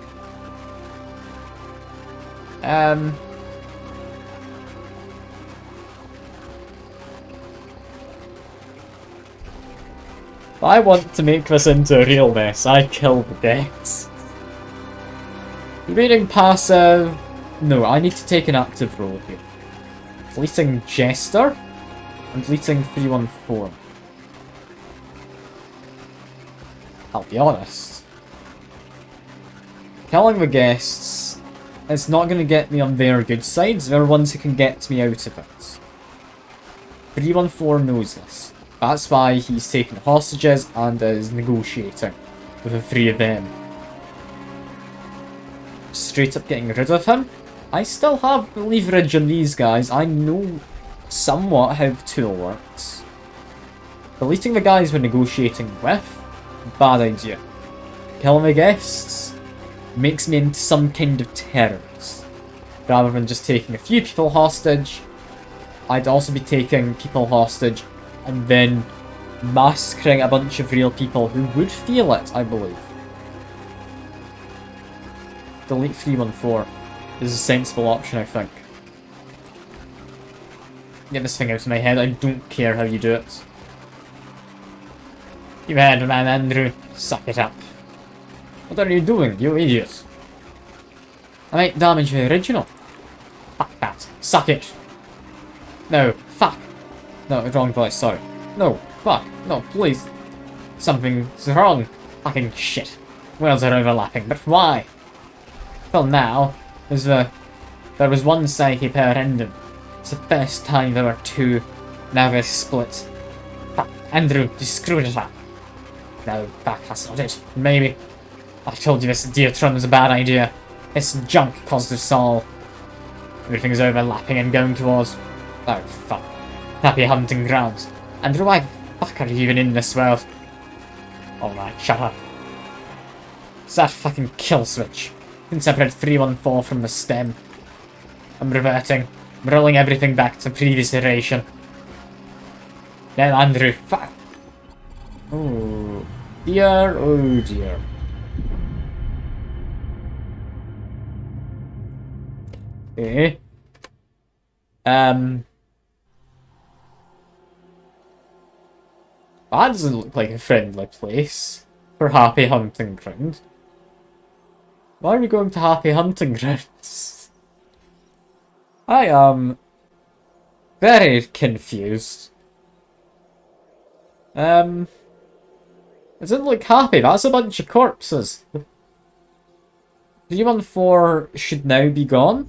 I want to make this into a real mess. I kill the decks. Reading passive... No, I need to take an active role here. Deleting Jester and deleting 314. I'll be honest. Killing the guests is not going to get me on their good sides. They're ones who can get me out of it. 314 knows this. That's why he's taking hostages and is negotiating with the three of them. Straight up getting rid of him. I still have leverage on these guys. I know somewhat how the tool works. Deleting the guys we're negotiating with, bad idea. Killing the guests makes me into some kind of terrorist. Rather than just taking a few people hostage, I'd also be taking people hostage and then massacring a bunch of real people who would feel it, I believe. Delete 314 is a sensible option, I think. Get this thing out of my head, I don't care how you do it. You heard, man, Andrew. Suck it up. What are you doing, you idiot? I might damage the original. Fuck that. Suck it. No, fuck. No, wrong voice, sorry. No, fuck. No, please. Something's wrong. Fucking shit. Worlds are overlapping, but why? Well, now, there was one psyche per ending. It's the first time there were two. Now they're split. Fuck, Andrew, you screwed it up. No, fuck, that's not it. Maybe. I told you this Diatron was a bad idea. This junk caused us all. Everything's overlapping and going towards... Oh, fuck. Happy hunting grounds. Andrew, why the fuck are you even in this world? Alright, shut up. It's that fucking kill switch. You can separate 314 from the stem. I'm reverting. I'm rolling everything back to previous iteration. Then Andrew, fuck. Oh dear, oh dear. Okay. That doesn't look like a friendly place for Happy Hunting Ground. Why are we going to Happy Hunting Grounds? I am very confused. It doesn't look happy. That's a bunch of corpses. 314 should now be gone.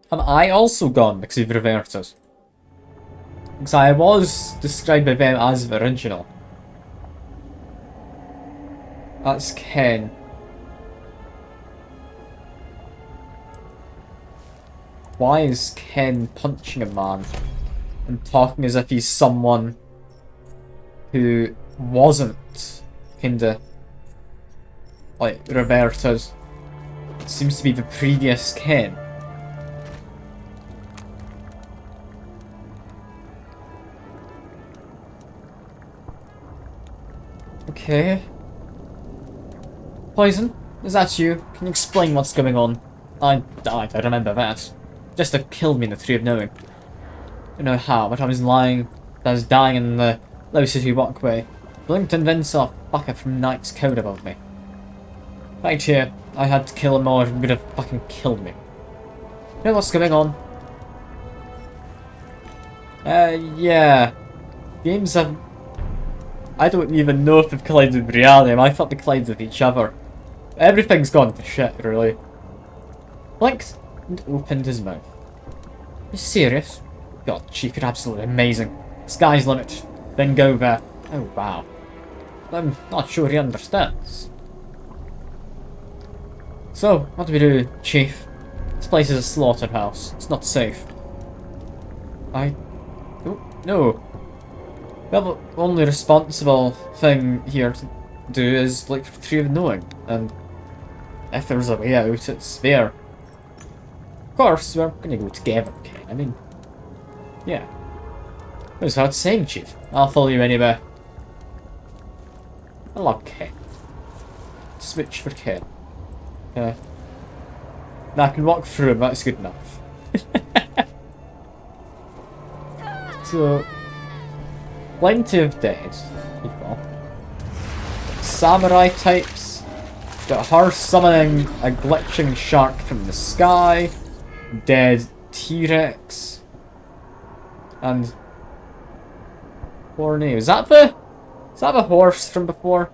Am I also gone because we've reverted? Because I was described by them as the original. That's Ken. Why is Ken punching a man and talking as if he's someone who wasn't kinda like reverted? It seems to be the previous Ken. Okay. Poison, is that you? Can you explain what's going on? I died, I remember that. Just to kill me in the Tree of Knowing. I don't know how, but I was dying in the low city walkway. Blinked and then saw a fucker from Knight's Code above me. Right here, I had to kill him or he would have fucking killed me. You know what's going on? Yeah. Games have... I don't even know if they've collided with reality. I thought they collided with each other. Everything's gone to shit, really. Blinked and opened his mouth. You serious? God, Chief, you're absolutely amazing. Sky's the limit. Then go there. Oh, wow. I'm not sure he understands. So, what do we do, Chief? This place is a slaughterhouse. It's not safe. Oh, no. Well, the only responsible thing here to do is look for the Tree of Knowing, and if there's a way out, it's there. Of course, we're gonna go together, okay? I mean, yeah. That's what I was saying, Chief. I'll follow you anywhere. I love Ken. Switch for Ken. Yeah. Now I can walk through him, that's good enough. So, plenty of dead people. Samurai types. Got her summoning a glitching shark from the sky. Dead T-Rex. And Horny. Is that the horse from before?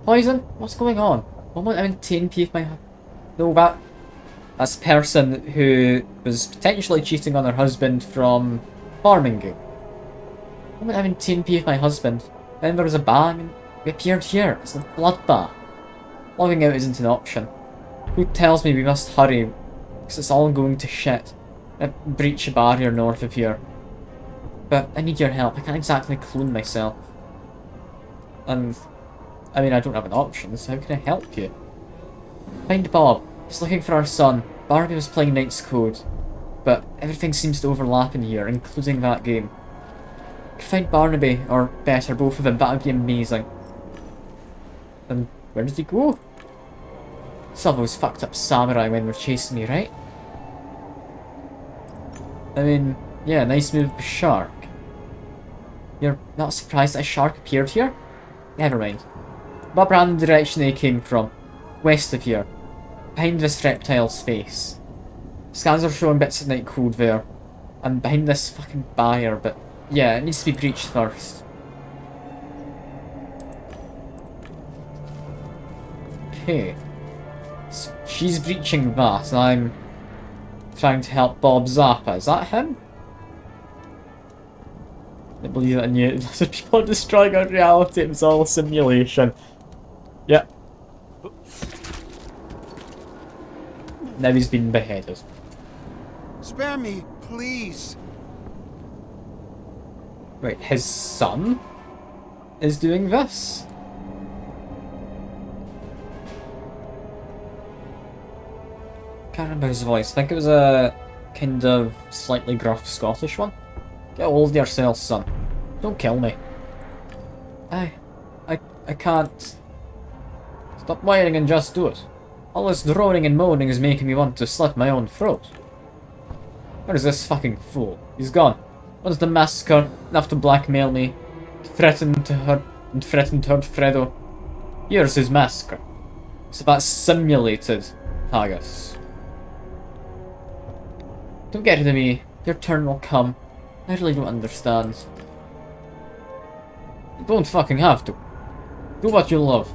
Poison? What's going on? I want to maintain P if my... No, that's the person who was potentially cheating on her husband from farming game. I want to maintain P with my husband. Then there was a bang and we appeared here. It's a bloodbath. Logging out isn't an option. Who tells me we must hurry? Because it's all going to shit. Breach a barrier north of here. But I need your help. I can't exactly clone myself. And, I mean, I don't have an option, so how can I help you? Find Bob. He's looking for our son. Barbie was playing Knight's Code. But everything seems to overlap in here, including that game. I could find Barnaby, or better, both of them. That would be amazing. And where did he go? Saw those fucked up samurai when they were chasing me, right? I mean, yeah, nice move with the shark. You're not surprised that a shark appeared here? Never mind. Bob ran in the direction they came from. West of here. Behind this reptile's face. Scans are showing bits of night code there. And behind this fucking barrier, but yeah, it needs to be breached first. Okay. So she's breaching that, and I'm trying to help Bob Zappa. Is that him? I believe that I knew it. People are destroying our reality. It was all a simulation. Yep. Now he's been beheaded. Spare me, please. Wait, his son is doing this? Can't remember his voice. I think it was a kind of slightly gruff Scottish one. Get hold of yourself, son. Don't kill me. I can't. Stop whining and just do it. All this droning and moaning is making me want to slit my own throat. Where is this fucking fool? He's gone. Was the massacre enough to blackmail me? Threatened to hurt Fredo. Here's his massacre. So that's simulated, Haggis. Don't get rid of me. Your turn will come. I really don't understand. You don't fucking have to. Do what you love.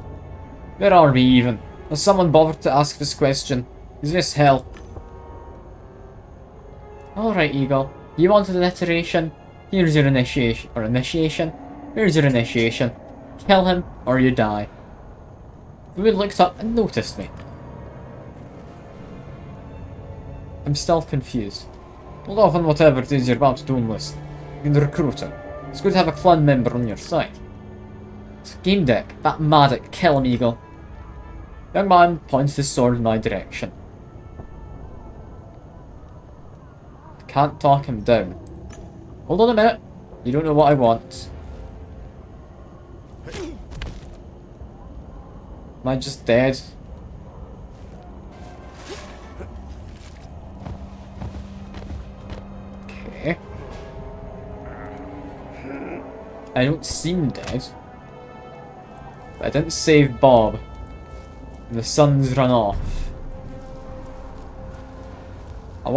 Where are we even? Has someone bothered to ask this question? Is this hell? Alright, Eagle. You wanted an iteration? Here's your initiation. Or initiation? Here's your initiation. Kill him, or you die. The wood looked up and noticed me. I'm still confused. Hold off on whatever it is you're about to do, enlist. You're the recruiter. It's good to have a clan member on your side. It's Gamedec, that Maddock, kill him, Eagle. Young man points his sword in my direction. Can't talk him down. Hold on a minute. You don't know what I want. Am I just dead? Okay. I don't seem dead. But I didn't save Bob. And the sun's run off. I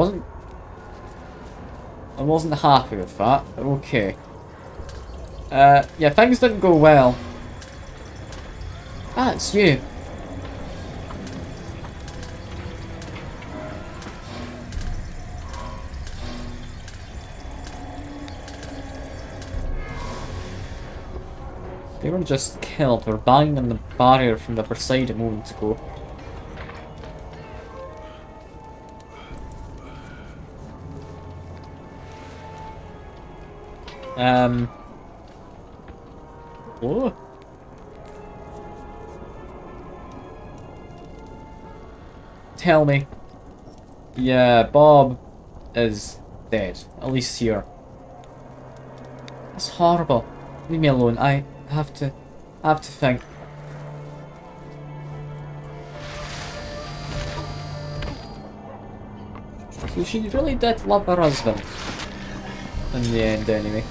wasn't happy with that, but okay. Yeah, things didn't go well. Ah, it's you. They were just killed. We're banging on the barrier from the other side a moment ago. Oh. Tell me. Yeah, Bob is dead. At least here. That's horrible. Leave me alone. I have to think. So she really did love her husband. In the end, anyway.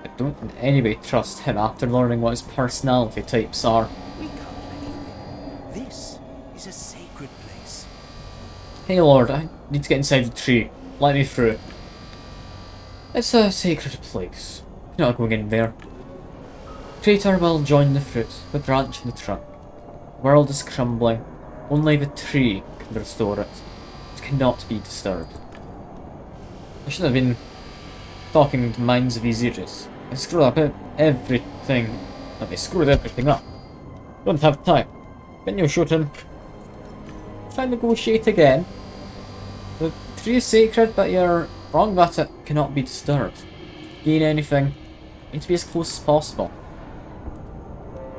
I don't in any way trust him after learning what his personality types are. We can't let you in. This is a sacred place. Hey Lord, I need to get inside the tree. Let me through. It's a sacred place. You're not going in there. Crater will join the fruit, the branch and the trunk. The world is crumbling. Only the tree can restore it. It cannot be disturbed. I shouldn't have been talking to minds of these ears. I screwed up everything. I screwed everything up. Don't have time. Can you shoot him? Try and negotiate again. The tree is sacred, but you're wrong that it cannot be disturbed. Gain anything, need to be as close as possible.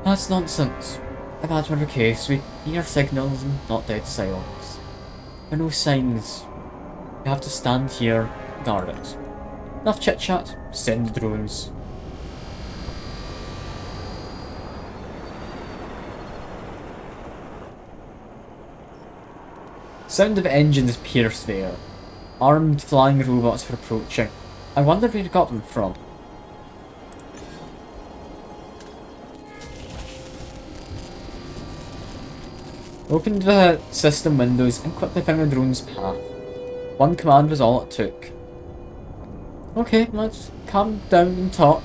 That's nonsense. I've had one case. We hear signals and not dead silence. There are no signs. You have to stand here, guard it. Enough chit chat, send drones. Sound of engines pierced the air. Armed flying robots were approaching. I wonder where he got them from. Opened the system windows and quickly found the drone's path. One command was all it took. Okay, let's calm down and talk.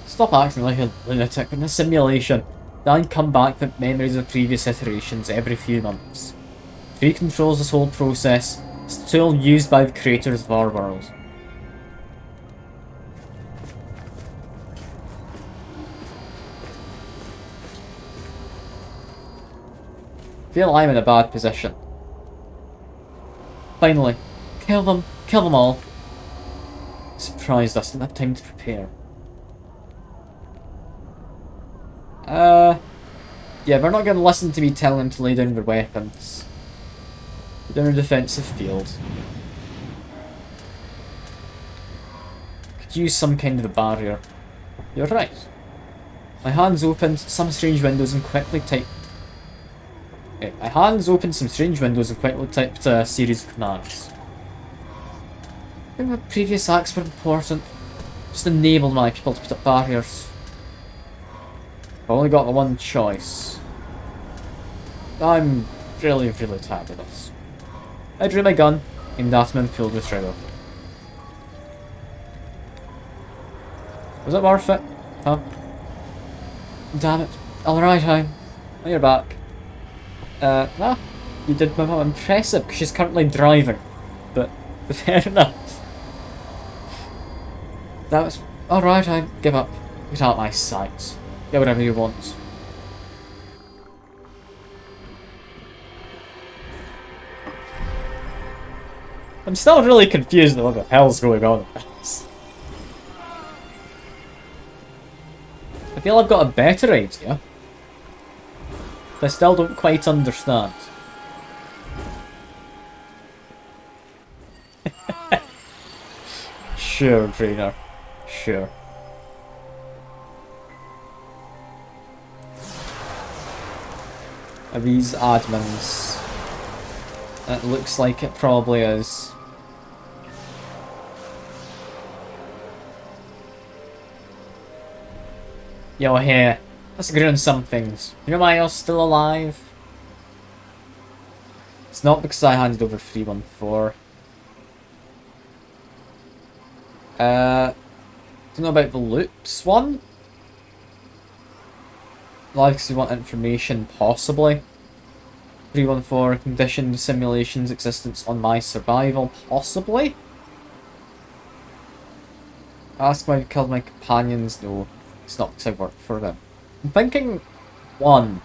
Stop acting like a lunatic in a simulation. Then come back with memories of previous iterations every few months. Tree controls this whole process. It's a tool used by the creators of our world. Feel I'm in a bad position. Finally, kill them all. Surprised us, didn't have time to prepare. Yeah, we're not going to listen to me telling them to lay down their weapons. They're in a defensive field. Could use some kind of a barrier. You're right. My hands opened some strange windows and quickly typed. My hands opened some strange windows and quickly typed a series of commands. I think my previous acts were important. Just enabled my people to put up barriers. I've only got the one choice. I'm really tired of this. I drew my gun, aimed at him and pulled the trigger. Was it worth it? Huh? Damn it. Alright, you're back. Nah. You did my mum impressive, because she's currently driving. But, fair enough. That was... Alright, I give up. Get out my sight. Get whatever you want. I'm still really confused on what the hell's going on with this. I feel I've got a better idea. But I still don't quite understand. Sure, trainer. Sure. Are these admins? It looks like it probably is. Yo, here. Let's agree on some things. You know why you're still alive? It's not because I handed over 314. Don't know about the loops one? Live because you want information, possibly. 314 conditioned simulations existence on my survival, possibly. Ask why I killed my companions. No, it's not because I work for them. I'm thinking 1.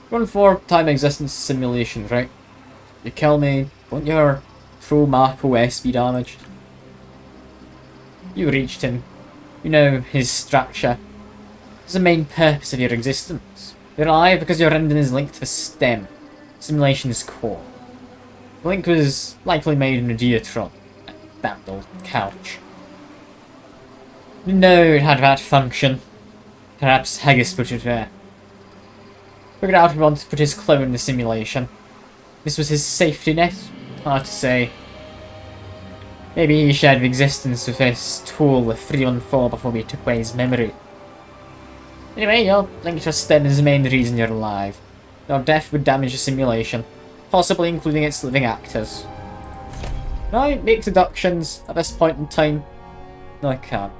314 time existence simulations, right? You kill me, won't your pro map OS be damaged? You reached him. You know his structure. It's the main purpose of your existence. You're alive because your ending is linked to the stem. Simulation's core. The link was likely made in a Geotron. That old couch. You know it had that function. Perhaps Haggis put it there. Figured out he wanted to put his clone in the simulation. This was his safety net? Hard to say. Maybe he shared existence with this tool with 314 before we took away his memory. Anyway, your link to stem is the main reason you're alive. Your death would damage the simulation, possibly including its living actors. Can I make deductions at this point in time? No, I can't.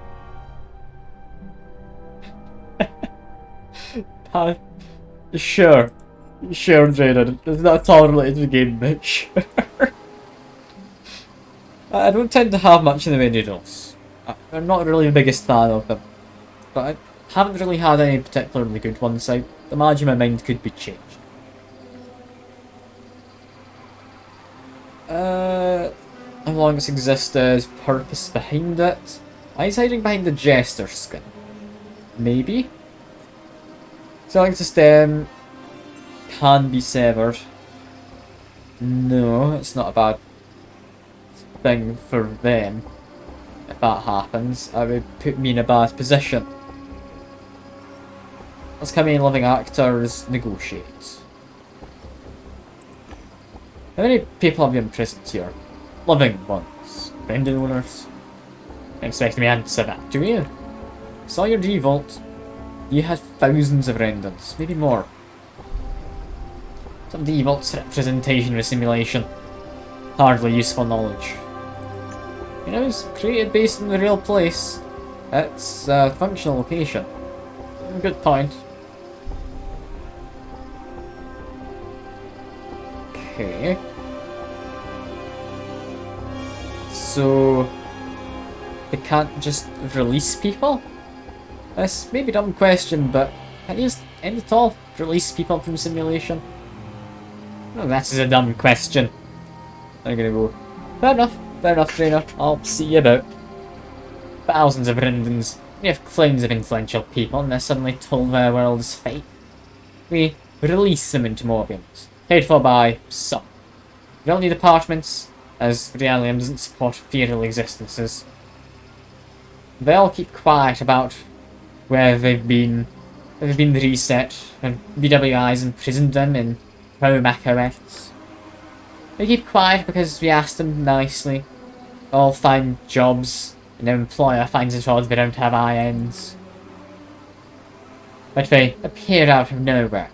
Sure. Sure, Jaden. It's not at all related to the game, bitch. I don't tend to have much in the way of noodles. I'm not really the biggest fan of them. But I haven't really had any particularly good ones, so I imagine my mind could be changed. How long it's existed, purpose behind it. Why is hiding behind the jester skin? Maybe? Selling to stem can be severed. No, it's not a bad thing for them. If that happens, it would put me in a bad position. Let's come in, living actors, negotiate. How many people have you imprisoned here? Living ones. Vending owners? I'm expecting me to answer that, do you? Saw your default. You had thousands of renders, maybe more. Some default's representation of a simulation. Hardly useful knowledge. You know, it's created based on the real place. It's a functional location. Good point. Okay. So they can't just release people? This may be a dumb question, but can you just end it all? Release people from simulation? No, that is a dumb question. I'm gonna go. Fair enough, trainer. I'll see you about. Thousands of Rindans. We have clones of influential people, and they're suddenly told their world's fate. We release them into Morbians, paid for by some. We don't need apartments, as Realium doesn't support feral existences. They all keep quiet about where they've been reset, and BWI's imprisoned them in Pro-Mac OS. They keep quiet because we asked them nicely. All find jobs, and their employer finds it odd they don't have INs. But they appear out of nowhere.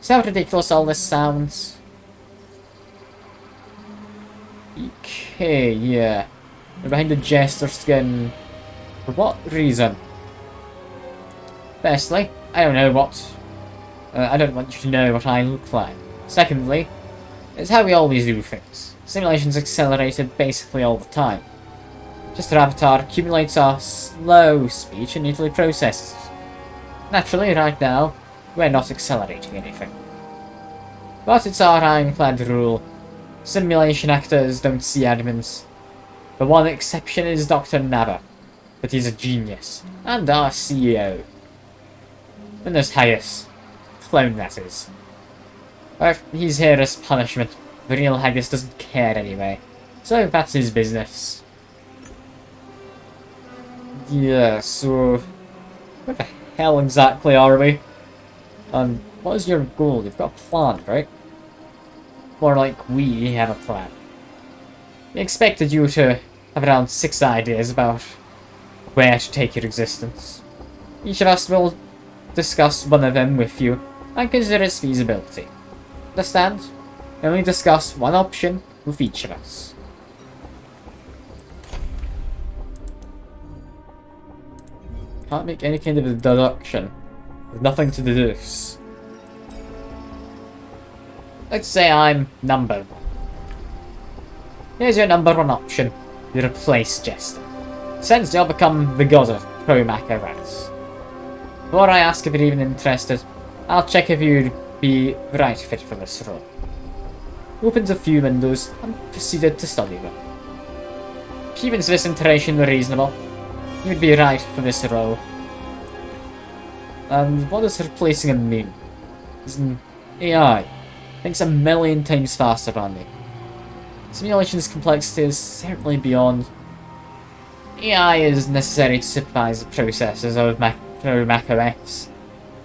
See how ridiculous all this sounds? Okay, yeah. They're behind the jester skin. For what reason? Firstly, I don't know what... I don't want you to know what I look like. Secondly, it's how we always do things. Simulation's accelerated basically all the time. Just our avatar accumulates our slow speech and neatly processes it. Naturally, right now, we're not accelerating anything. But it's our ironclad rule. Simulation actors don't see admins. The one exception is Dr. Naba, but he's a genius, and our CEO. Then there's Haggis. Clone, that is. But he's here as punishment. The real Haggis doesn't care anyway, so that's his business. Yeah, so... where the hell exactly are we? What is your goal? You've got a plan, right? More like we have a plan. We expected you to have around 6 ideas about where to take your existence. Each of us will discuss one of them with you and consider its feasibility. Understand? We only discuss one option with each of us. Can't make any kind of a deduction. There's nothing to deduce. Let's say I'm number 1. Here's your number 1 option. You replace Jester. Since you'll become the god of Pro-Maca rights. Before I ask if you're even interested, I'll check if you'd be the right fit for this role. Opened a few windows and proceeded to study them. Even if this iteration were reasonable, you'd be right for this role. And what does replacing him mean? He's an AI. Thinks a million times faster than me. Simulation's complexity is certainly beyond. AI is necessary to supervise the processes of macOS.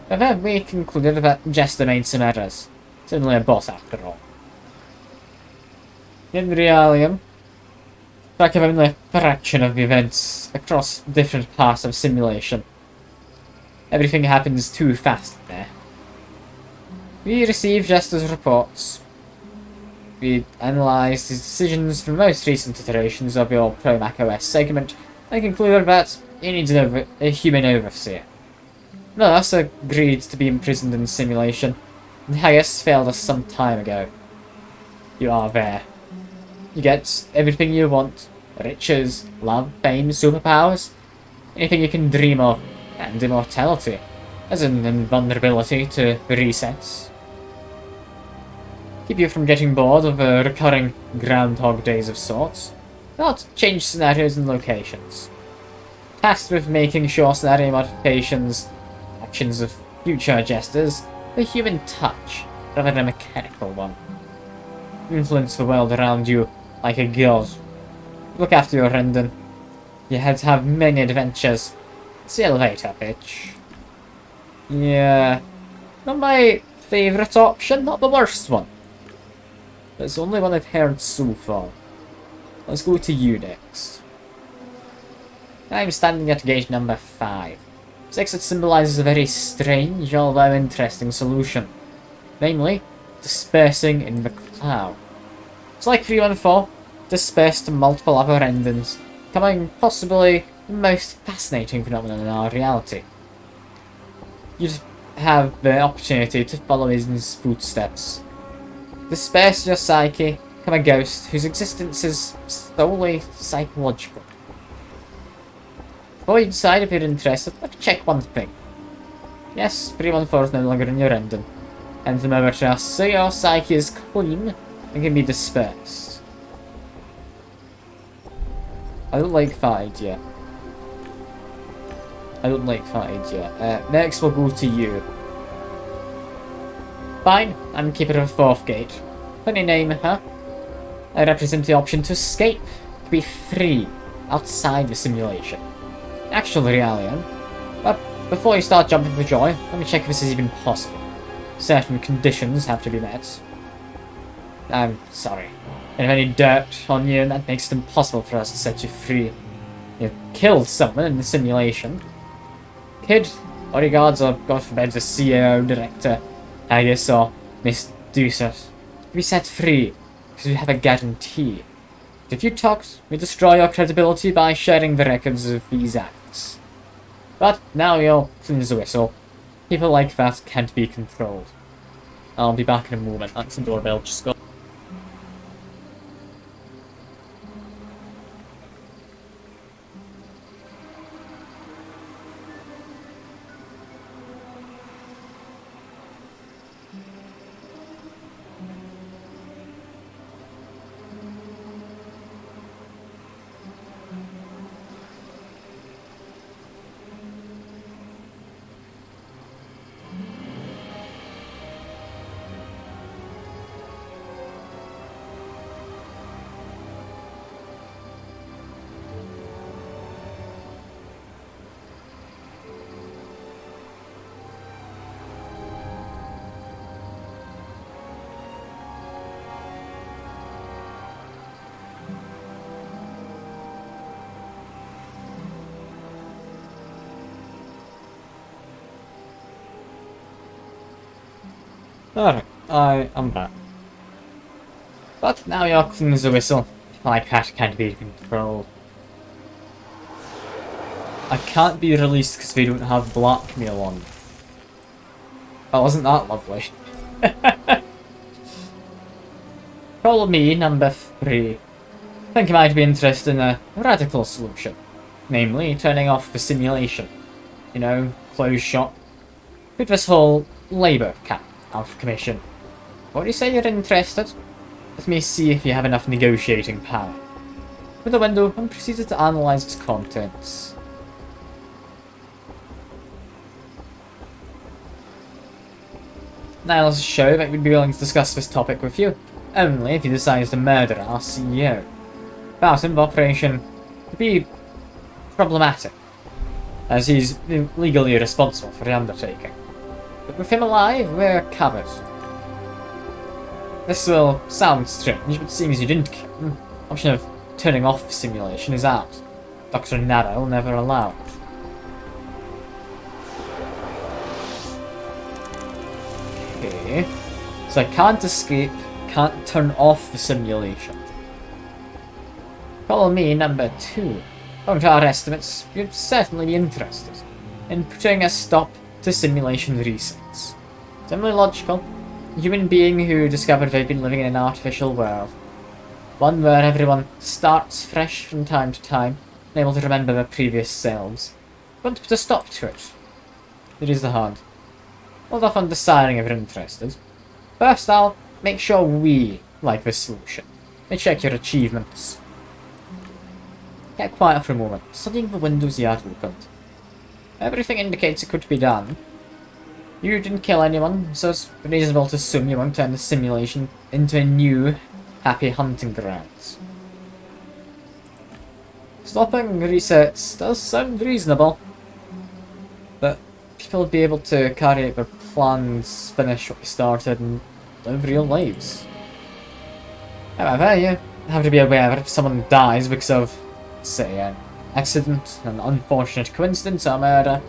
However, we concluded that Jester made some errors. It's only a bot after all. In Realium, track of only a fraction of the events across different parts of simulation. Everything happens too fast there. We received Jester's reports. We analysed his decisions from the most recent iterations of your Pro macOS segment and concluded that he needs a human overseer. None of us agreed to be imprisoned in simulation, and Haggis failed us some time ago. You are there. You get everything you want. Riches, love, fame, superpowers. Anything you can dream of, and immortality, as an invulnerability to resets. Keep you from getting bored of recurring Groundhog Days of sorts. Not change scenarios and locations. Tasked with making sure scenario modifications, actions of future Jesters, a human touch, rather than a mechanical one. Influence the world around you like a god. Look after your Rendon. You had to have many adventures. It's the elevator pitch. Yeah. Not my favourite option, not the worst one. But it's the only one I've heard so far. Let's go to you next. I'm standing at gate number 5. 6 it symbolises a very strange, although interesting solution. Namely, dispersing in the cloud. It's like 314, dispersed to multiple other endings, becoming possibly the most fascinating phenomenon in our reality. You'd have the opportunity to follow in his footsteps. Disperse your psyche, become a ghost whose existence is solely psychological. Before you decide if you're interested, let's check one thing. Yes, 314 is no longer in your ending. And the moment just so your psyche is clean and can be dispersed. I don't like that idea. Next we'll go to you. Fine, I'm keeper of 4th gate. Funny name, huh? I represent the option to escape, to be free, outside the simulation. Actual reality, but before you start jumping for joy, let me check if this is even possible. Certain conditions have to be met. I'm sorry. And if any dirt on you, that makes it impossible for us to set you free. You killed someone in the simulation. Kid, bodyguards, or God forbid the CEO, director, Haggis, or Miss Deuces, to be set free, because we have a guarantee. If you talked, we destroy your credibility by sharing the records of these acts. But now you're clean as a whistle. People like that can't be controlled. I'll be back in a moment. That's the doorbell just got. Alright, I'm back. But now you're clean as a whistle. Like that can't be controlled. I can't be released because they don't have blackmail on. Oh, wasn't that lovely? Call me number 3. I think you might be interested in a radical solution. Namely, turning off the simulation. You know, close shop. Put this whole labour camp out of commission. What do you say you're interested? Let me see if you have enough negotiating power. With the window, and proceeded to analyse its contents. Now let's show that we'd be willing to discuss this topic with you, only if you decide to murder our CEO. Without him, the operation would be problematic, as he's legally responsible for the undertaking. But with him alive, we're covered. This will sound strange, but seeing as you didn't kill him, the option of turning off the simulation is out. Dr. Nara will never allow it. Okay, so I can't escape, can't turn off the simulation. Follow me, number 2. According to our estimates, you'd certainly be interested in putting a stop to simulation resets. Similarly logical, a human being who discovered they've been living in an artificial world. One where everyone starts fresh from time to time, unable to remember their previous selves. Want to put a stop to it. It is the hard. Hold off on deciding if you're interested. First, I'll make sure we like this solution. Let me check your achievements. Get quiet for a moment, studying the windows you had opened. Everything indicates it could be done. You didn't kill anyone, so it's reasonable to assume you won't turn the simulation into a new, happy hunting grounds. Stopping resets does sound reasonable, but people will be able to carry out their plans, finish what they started, and live real lives. However, you have to be aware that if someone dies because of, say, an accident, an unfortunate coincidence, or murder,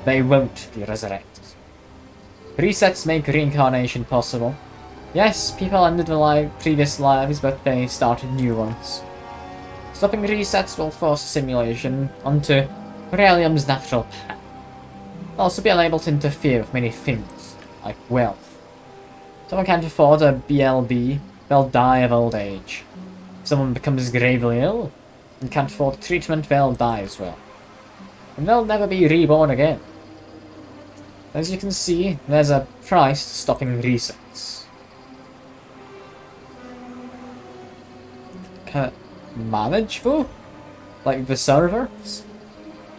they won't be resurrected. Resets make reincarnation possible. Yes, people ended their previous lives, but they started new ones. Stopping resets will force the simulation onto Relium's natural path. They'll also be unable to interfere with many things, like wealth. If someone can't afford a BLB, they'll die of old age. If someone becomes gravely ill and can't afford treatment, they'll die as well. And they'll never be reborn again. As you can see, there's a price to stopping resets. Can it manage though? Like the servers?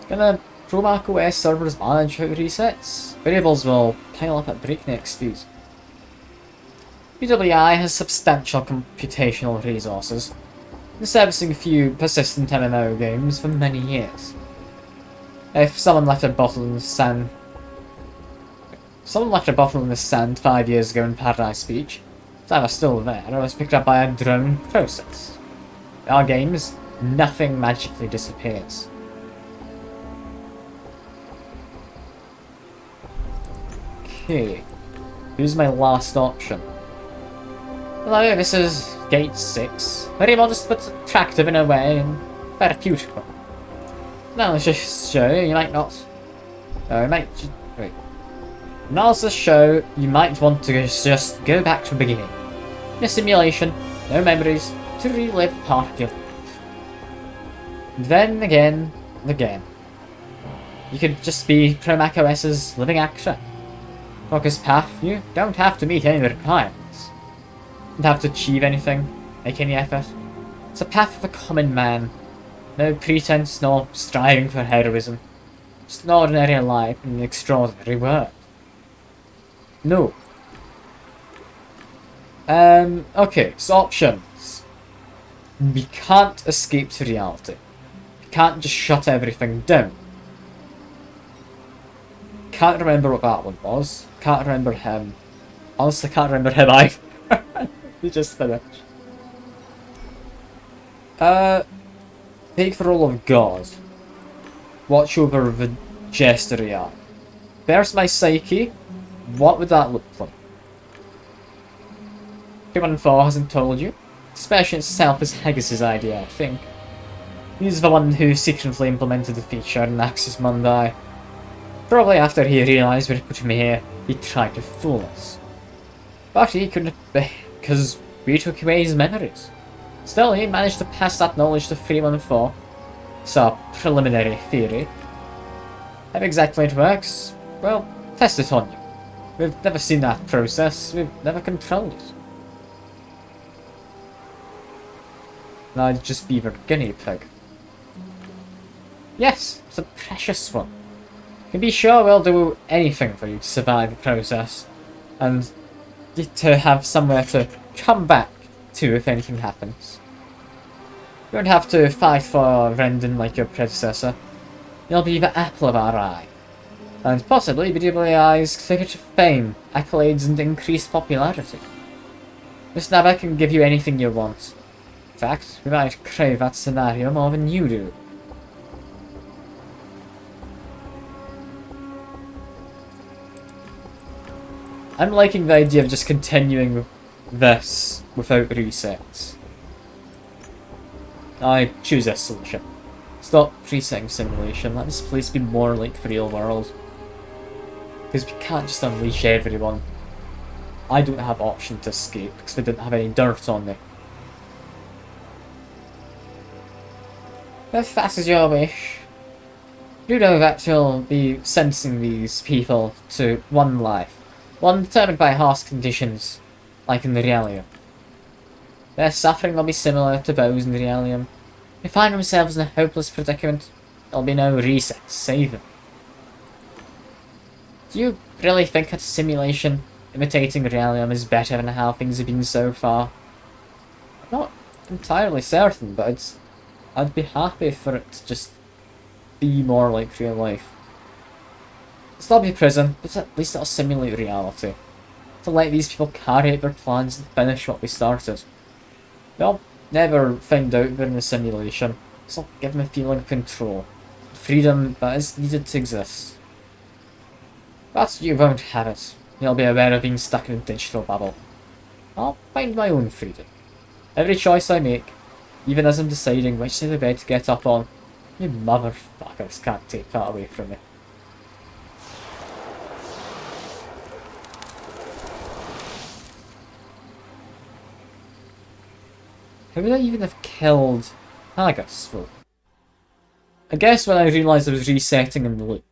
Can a Pro Mac OS servers manage without resets? Variables will pile up at breakneck speed. PWI has substantial computational resources, been servicing a few persistent MMO games for many years. If someone left a bottle in the sand... Someone left a bottle in the sand 5 years ago in Paradise Beach. It's either still there or was picked up by a drone process. In our games, nothing magically disappears. Okay, here's my last option. Hello, this is Gate 6. Very modest but attractive in a way, and very beautiful. Now let's just show you might not... you might... Wait. Now let's show you might want to just go back to the beginning. In a simulation, no memories, to relive part of your life. Then again, and again. You could just be Pro Mac OS's living actor. Focus path, you don't have to meet any requirements. You don't have to achieve anything, make any effort. It's a path for the common man. No pretense, nor striving for heroism. Just an ordinary life in an extraordinary world. No. Okay, so options. We can't escape to reality. We can't just shut everything down. Can't remember what that one was. Can't remember him. Honestly, can't remember him either. We just finished. Take the role of God. Watch over the jester art. There's my psyche. What would that look like? 214 hasn't told you. Expression itself is Haggis's idea, I think. He's the one who secretly implemented the feature in Axis Mundi. Probably after he realised we put him here, he tried to fool us. But he couldn't, because we took away his memories. Still, he managed to pass that knowledge to 314. It's a preliminary theory. How exactly it works? Well, test it on you. We've never seen that process, we've never controlled it. And I'd just be your guinea pig. Yes, it's a precious one. You can be sure we'll do anything for you to survive the process. And to have somewhere to come back to if anything happens. You won't have to fight for Rendon like your predecessor. You'll be the apple of our eye. And possibly BWI's ticket to fame, accolades and increased popularity. Miss Naba can give you anything you want. In fact, we might crave that scenario more than you do. I'm liking the idea of just continuing this without resets. I choose this solution. Stop resetting simulation, let this place be more like the real world. Because we can't just unleash everyone. I don't have option to escape because they didn't have any dirt on me. If that is your wish. You know that you'll be sentencing these people to one life. One determined by harsh conditions, like in the Realium. Their suffering will be similar to those in the Realium. They find themselves in a hopeless predicament. There'll be no reset to save them. Do you really think that a simulation imitating Realium is better than how things have been so far? I'm not entirely certain, but I'd be happy for it to just be more like real life. It'll still be prison, but at least it'll simulate reality. To let these people carry out their plans and finish what they started. They'll never find out they're in a simulation, so I'll give them a feeling of control. Freedom that is needed to exist. But you won't have it. You'll be aware of being stuck in a digital bubble. I'll find my own freedom. Every choice I make, even as I'm deciding which side of the bed to get up on, you motherfuckers can't take that away from me. How would I even have killed Haggis, though? I guess when I realised I was resetting in the loop.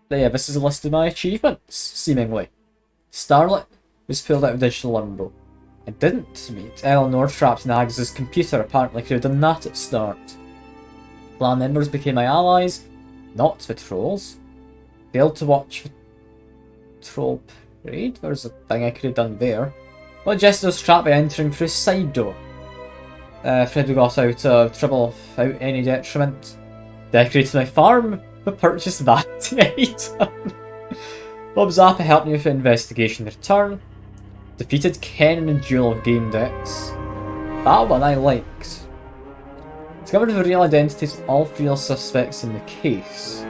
But yeah, this is a list of my achievements, seemingly. Starlet was pulled out of digital limbo. I didn't meet Eleanor trapped in Haggis' computer, apparently could have done that at start. Clan members became my allies, not the trolls. Failed to watch the troll parade? There's a thing I could have done there. Well, Jester was trapped by entering through a side door. Fred got out of trouble without any detriment. Decorated my farm, but purchased that item. Bob Zappa helped me with the investigation return. Defeated Ken in a duel of Gamedec's. That one I liked. Discovered the real identities of all three suspects in the case.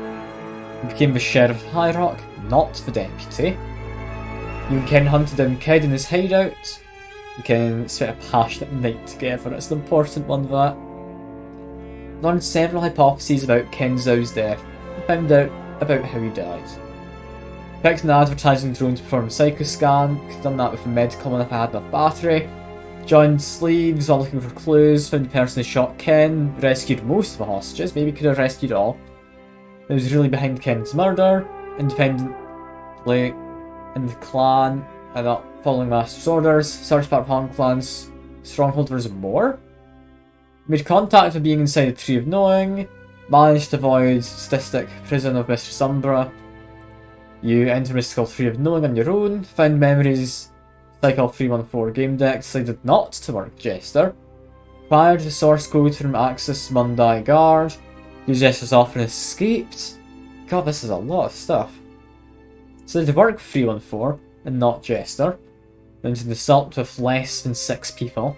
Became the sheriff of High Rock, not the deputy. You and Ken hunted down Ked in his hideout. You can spent a passionate night together. It's an important one, that. Learned several hypotheses about Ken Zhao's death and found out about how he died. Picked an advertising drone to perform a psychoscan. Could have done that with a medical one if I had enough battery. Joined sleeves while looking for clues. Found the person who shot Ken. Rescued most of the hostages. Maybe could have rescued all. It was really behind Ken's murder. Independently in the clan. And not following Master's orders. Searched part of Han Clan's stronghold for some more. Made contact with being inside the Tree of Knowing. Managed to avoid statistic prison of Mistress Umbra. You enter Mystical Tree of Knowing on your own. Found memories. Cycle 314 Gamedec. Decided not to work Jester. Acquired the source code from Axis Mundi Guard. Used Jester's offer and escaped. God, this is a lot of stuff. Decided to work 314 and not Jester. Went to the assault with less than 6 people.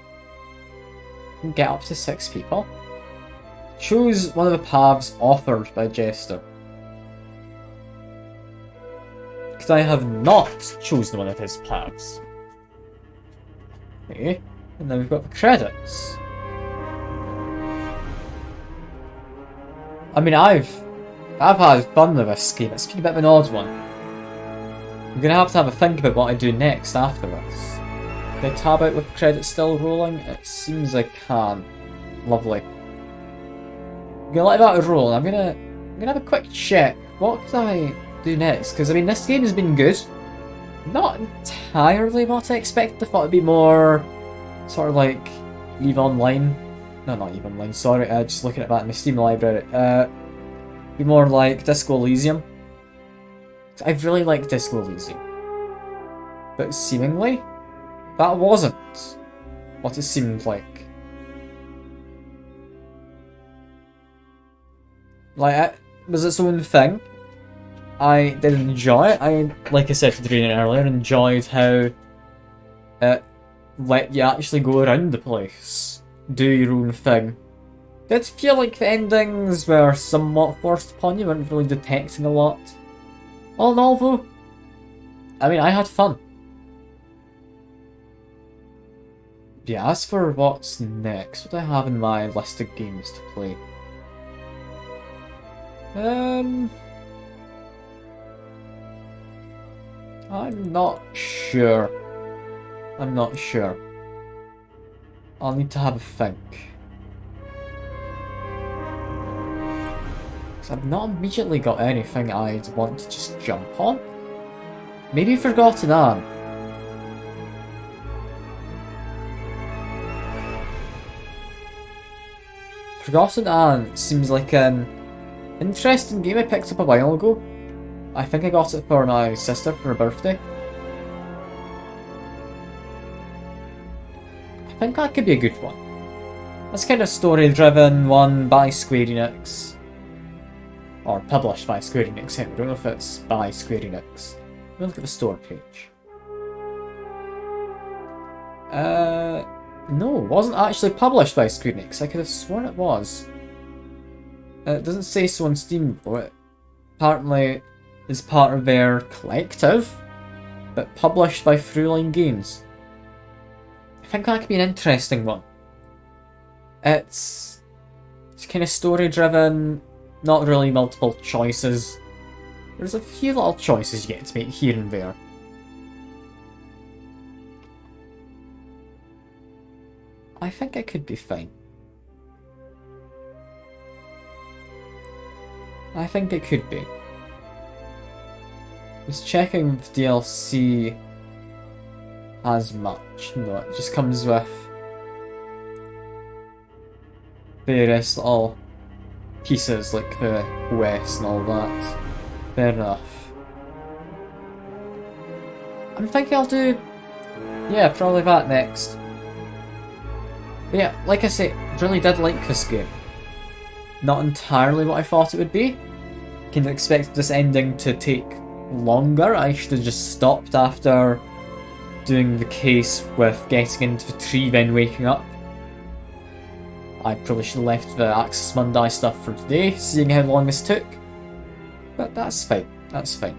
Get up to 6 people. Chose one of the paths offered by Jester. Because I have not chosen one of his paths. Okay, and then we've got the credits. I mean, I've had fun with this game. It's been a bit of an odd one. I'm gonna have a think about what I do next after this. Can I tab out with the credits still rolling? It seems I can. Lovely. I'm gonna let that roll. I'm gonna have a quick check. What could I do next? Because I mean, this game has been good. Not entirely what I expected. I thought it'd be more sort of like EVE Online. No, not EVE Online. Sorry, just looking at that in my Steam library. Be more like Disco Elysium. I really like Disco Elysium, but seemingly that wasn't what it seemed like. Like, it was its own thing. I did enjoy it. Like I said to Adrian earlier, enjoyed how it let you actually go around the place, do your own thing. Did feel like the endings were somewhat forced upon you, weren't really detecting a lot. All in all though, I mean, I had fun. Yeah, as for what's next, what do I have in my list of games to play? I'm not sure. I'll need to have a think. Because I've not immediately got anything I'd want to just jump on. Maybe Forgotten Anne. Forgotten Anne seems like an interesting game I picked up a while ago. I think I got it for my sister for her birthday. I think that could be a good one. That's kind of story-driven one by Square Enix. Or published by Square Enix. I don't know if it's by Square Enix. We'll look at the store page. No, it wasn't actually published by Square Enix. I could have sworn it was. It doesn't say so on Steam though. It apparently is part of their collective, but published by Throughline Games. I think that could be an interesting one. It's kind of story driven, not really multiple choices. There's a few little choices you get to make here and there. I think it could be fine. I think it could be. Just checking if DLC has much. No, it just comes with various little pieces like the OS and all that. Fair enough. I'm thinking I'll do... yeah, probably that next. But yeah, like I say, really did like this game. Not entirely what I thought it would be. Kind of expected this ending to take longer. I should have just stopped after doing the case with getting into the tree then waking up. I probably should have left the Axis Mundi stuff for today, seeing how long this took. But that's fine, that's fine.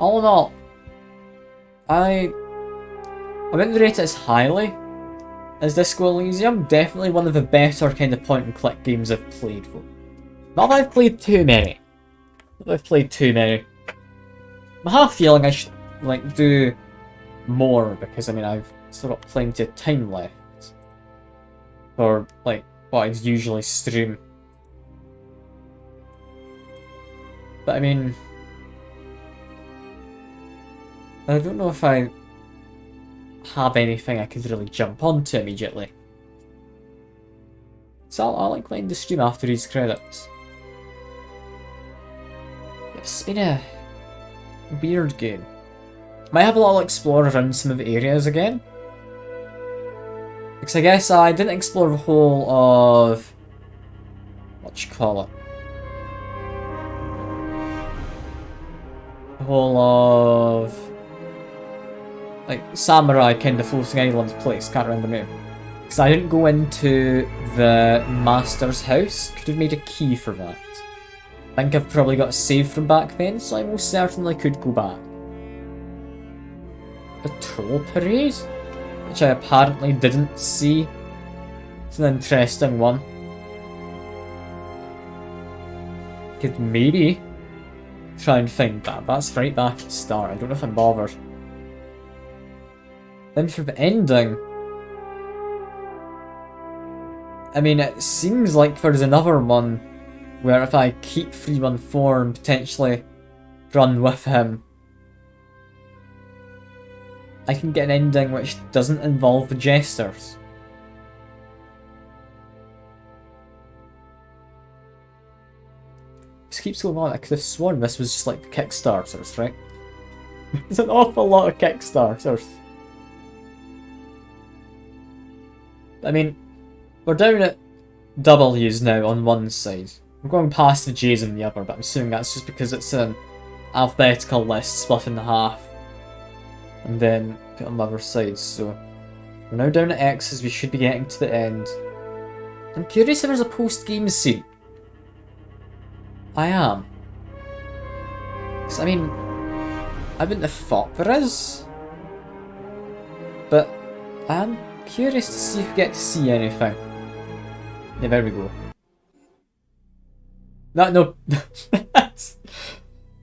All in all, I wouldn't rate it as highly as Disco Elysium. Definitely one of the better kind of point and click games I've played for. Not that I've played too many. Not that I've played too many. I have a feeling I should like do more because I mean I've still got plenty of time left for like what I'd usually stream. But I mean, I don't know if I have anything I could really jump onto immediately. So I'll like end the stream after these credits. It's been a weird game. Might have a lot to explore around some of the areas again. Because I guess I didn't explore the whole of... what you call it? The whole of... like, Samurai kind of floating island place, can't remember the name. Because I didn't go into the Master's house, could have made a key for that. I think I've probably got a save from back then, so I most certainly could go back. The Troll Parade? Which I apparently didn't see. It's an interesting one. Could maybe try and find that. That's right back at the start. I don't know if I'm bothered. Then for the ending... I mean, it seems like there's another one where if I keep 314 and potentially run with him, I can get an ending which doesn't involve the jesters. This keeps going on. I could have sworn this was just like the Kickstarters, right? There's an awful lot of Kickstarters. I mean, we're down at W's now on one side. We're going past the J's on the other, but I'm assuming that's just because it's an alphabetical list split in half. And then put on the other side, so we're now down at X's, we should be getting to the end. I'm curious if there's a post-game scene. I am. Because, I mean, I wouldn't have thought there is. But I am curious to see if we get to see anything. Yeah, there we go. No.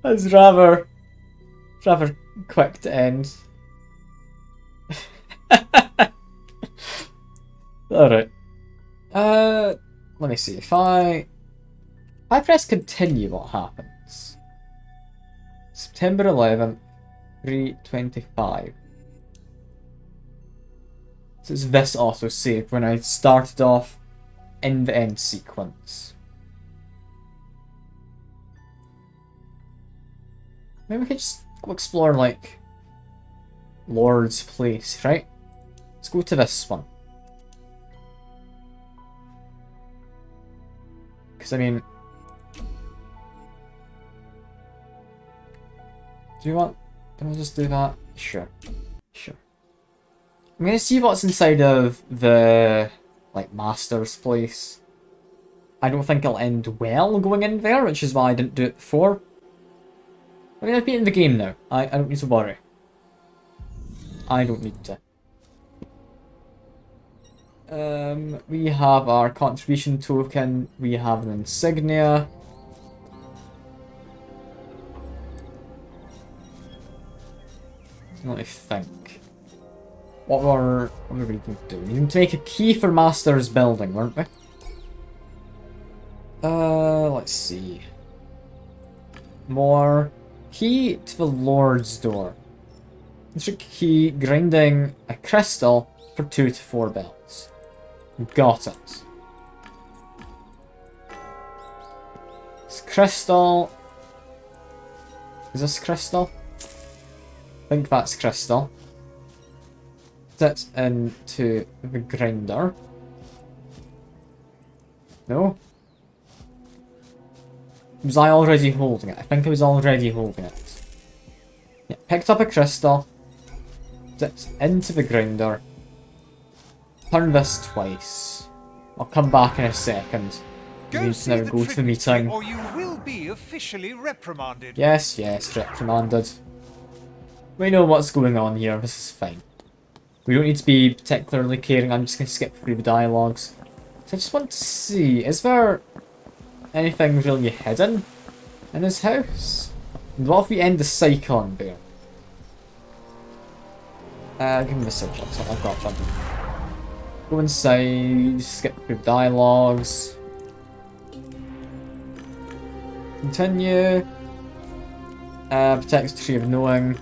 That's rather quick to end. Alright. Let me see. If I press continue, what happens? September 11th, 3:25. So it's this autosave when I started off in the end sequence. Maybe we could just go explore, like, Lord's Place, right? Let's go to this one. Because, I mean... do you want... can I just do that? Sure. I'm gonna see what's inside of the, like, Master's Place. I don't think it'll end well going in there, which is why I didn't do it before. I mean, I've beaten the game now. I don't need to worry. I don't need to. We have our contribution token. We have an insignia. Let me think. What were we going to do? We need to make a key for Master's building, weren't we? Let's see. More. Key to the Lord's door. Intrigue key, grinding a crystal for 2 to 4 bells. Got it. It's crystal. Is this crystal? I think that's crystal. Put it into the grinder. No? Was I already holding it? I think I was already holding it. Yeah, picked up a crystal. Put it into the grinder. Turn this twice. I'll come back in a second. We need to now go to the meeting. Or you will be officially reprimanded. Yes, reprimanded. We know what's going on here, this is fine. We don't need to be particularly caring, I'm just going to skip through the dialogues. So I just want to see, is there anything really hidden in his house? And what if we end the psych on there? Give me the sigils, I've got them. Go inside, skip through dialogues. Continue. Protects Tree of Knowing.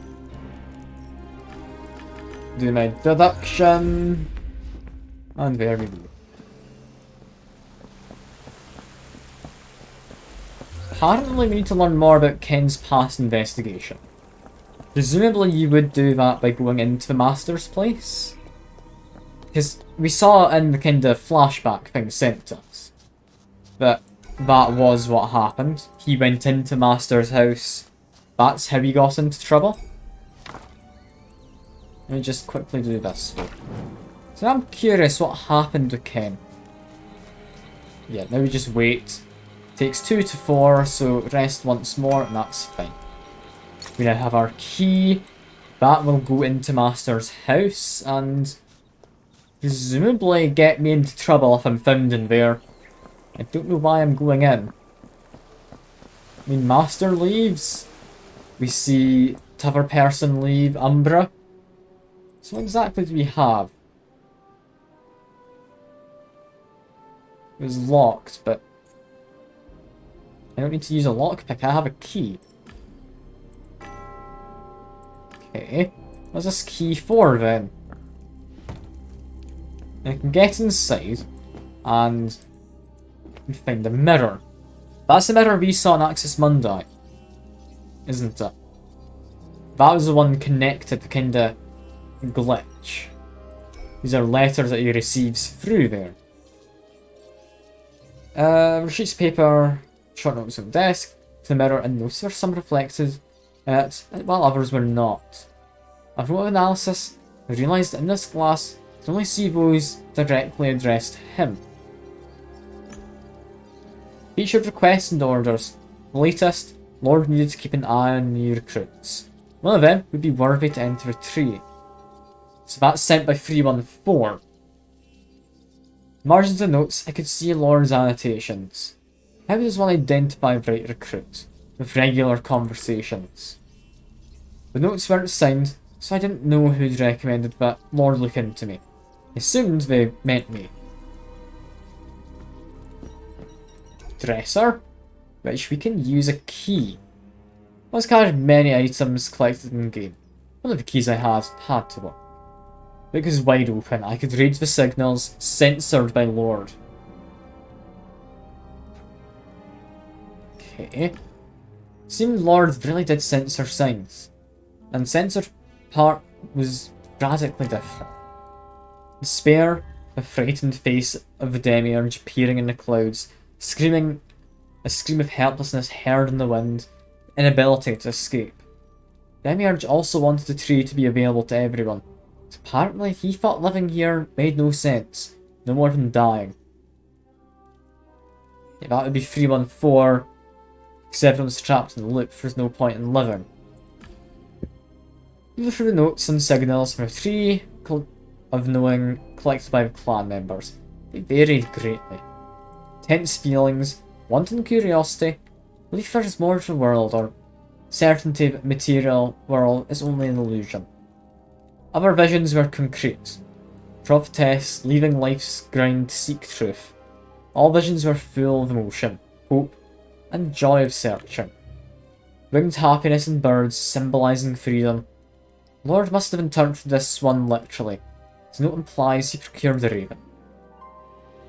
Do my deduction. And there we go. Apparently we need to learn more about Ken's past investigation. Presumably you would do that by going into the Master's place. Because we saw in the kind of flashback thing sent to us that that was what happened. He went into Master's house. That's how he got into trouble. Let me just quickly do this. So I'm curious what happened with Ken. Yeah, now we just wait. Takes 2 to 4, so rest once more, and that's fine. We now have our key. That will go into Master's house, and presumably get me into trouble if I'm found in there. I don't know why I'm going in. I mean, Master leaves. We see t'other person leave, Umbra. So what exactly do we have? It was locked, but I don't need to use a lockpick, I have a key. Okay, what's this key for then? I can get inside and find the mirror. That's the mirror we saw in Axis Mundi, isn't it? That was the one connected to kinda glitch. These are letters that he receives through there. Sheets of paper, short notes on the desk, to the mirror, and notes were some reflected in it, while others were not. After a lot of analysis, I realised that in this glass, I can only see those directly addressed to him. Featured requests and orders. The latest, Lord needed to keep an eye on new recruits. One of them would be worthy to enter a tree. So that's sent by 314. Margins and notes, I could see Lord's annotations. How does one identify the right recruit? With regular conversations. The notes weren't signed, so I didn't know who'd recommended that Lord look into me. I assumed they meant me. Dresser, which we can use a key. Let's carry many items collected in game. One of the keys I had to work. It was wide open, I could read the signals censored by Lord. Okay. Seemed Lord really did censor signs. And censored part was radically different. Despair, the frightened face of the demiurge appearing in the clouds, screaming a scream of helplessness heard in the wind, inability to escape. Demiurge also wanted the tree to be available to everyone. So apparently he thought living here made no sense, no more than dying. Yeah, that would be 314, because everyone's trapped in the loop, there's no point in living. Either through the notes and signals from a tree of knowing collected by the clan members. They varied greatly. Tense feelings, wanton curiosity, belief there is more to the world, or certainty that material world is only an illusion. Other visions were concrete. Prophetess leaving life's grind to seek truth. All visions were full of emotion, hope, and joy of searching. Winged happiness and birds symbolising freedom. Lord must have interpreted this one literally. His note implies he procured the raven.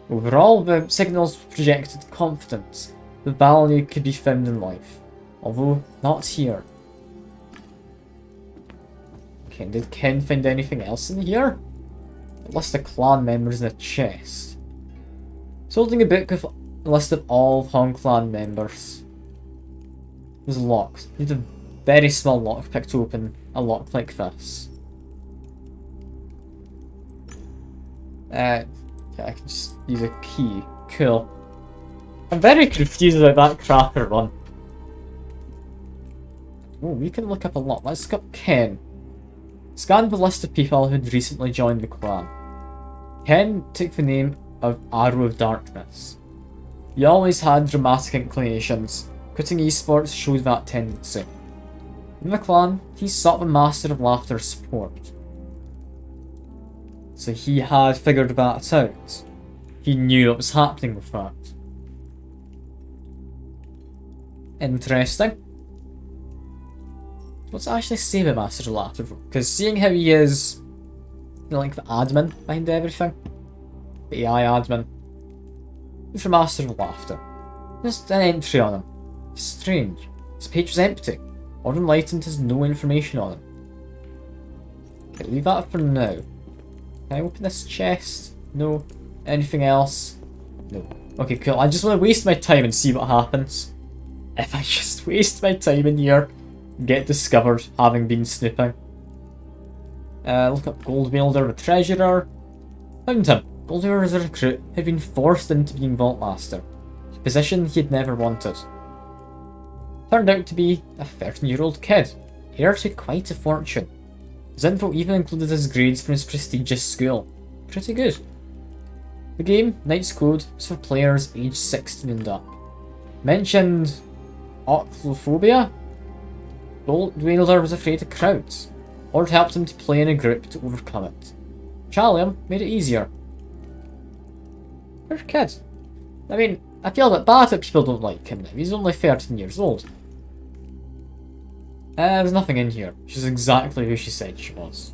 Overall, the signals projected confidence that value could be found in life, although not here. Okay, did Ken find anything else in here? A list of clan members in a chest. He's holding a book with a list of all Hong Clan members. It was locked. Need a very small lockpick to open a lock like this. Yeah, I can just use a key. Cool. I'm very confused about that cracker one. Oh, we can look up a lot. Let's look up Ken. scanned the list of people who'd recently joined the clan. Ken took the name of Arrow of Darkness. He always had dramatic inclinations. Quitting esports showed that tendency. In the clan, he sought the Master of Laughter's support. So he had figured that out. He knew what was happening with that. Interesting. What's it actually say about Master of Laughter? Because seeing how he is, you know, like the admin behind everything, the AI admin, he's the Master of Laughter. Just an entry on him. Strange. His page was empty. Or Enlightened has no information on him. Okay, leave that for now. Can I open this chest? No. Anything else? No. Okay, cool. I just want to waste my time and see what happens. If I just waste my time in here, get discovered having been snooping. Look up Goldwielder, the treasurer. Found him. Goldwielder as a recruit had been forced into being Vault Master, a position he had never wanted. Turned out to be a 13-year-old kid, heir to quite a fortune. His info even included his grades from his prestigious school. Pretty good. The game, Knight's Code, was for players aged 16 and up. Mentioned oclophobia? Goldwielder was afraid of crowds. Ord helped him to play in a group to overcome it. Chalium made it easier. Poor kid. I mean, I feel a bit bad that people don't like him now. He's only 13 years old. There's nothing in here. She's exactly who she said she was.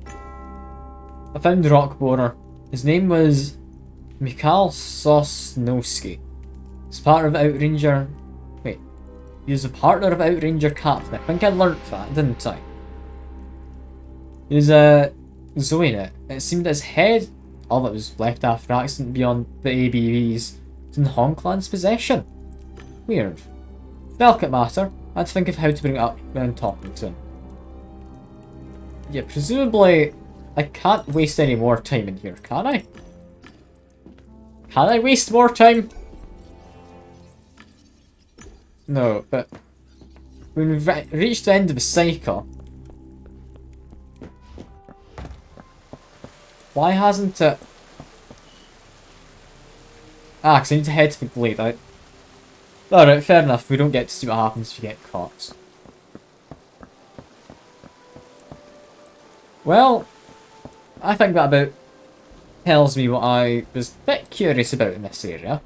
I found Rockborer. His name was Mikhail Sosnowski. He's part of Outranger. Wait. He was a partner of Outranger Captain. I think I learnt that, didn't I? He was Zoe in it. It seemed that his head, all that was left after accident beyond the ABVs, was in Hong Clan's possession. Weird. Delicate matter. I had to think of how to bring it up when talking to him. Yeah, presumably I can't waste any more time in here, can I? Can I waste more time? No, but when we've reached the end of the cycle, why hasn't it... Ah, because I need to head to the glade. Alright, fair enough. We don't get to see what happens if you get caught. Well, I think that about tells me what I was a bit curious about in this area.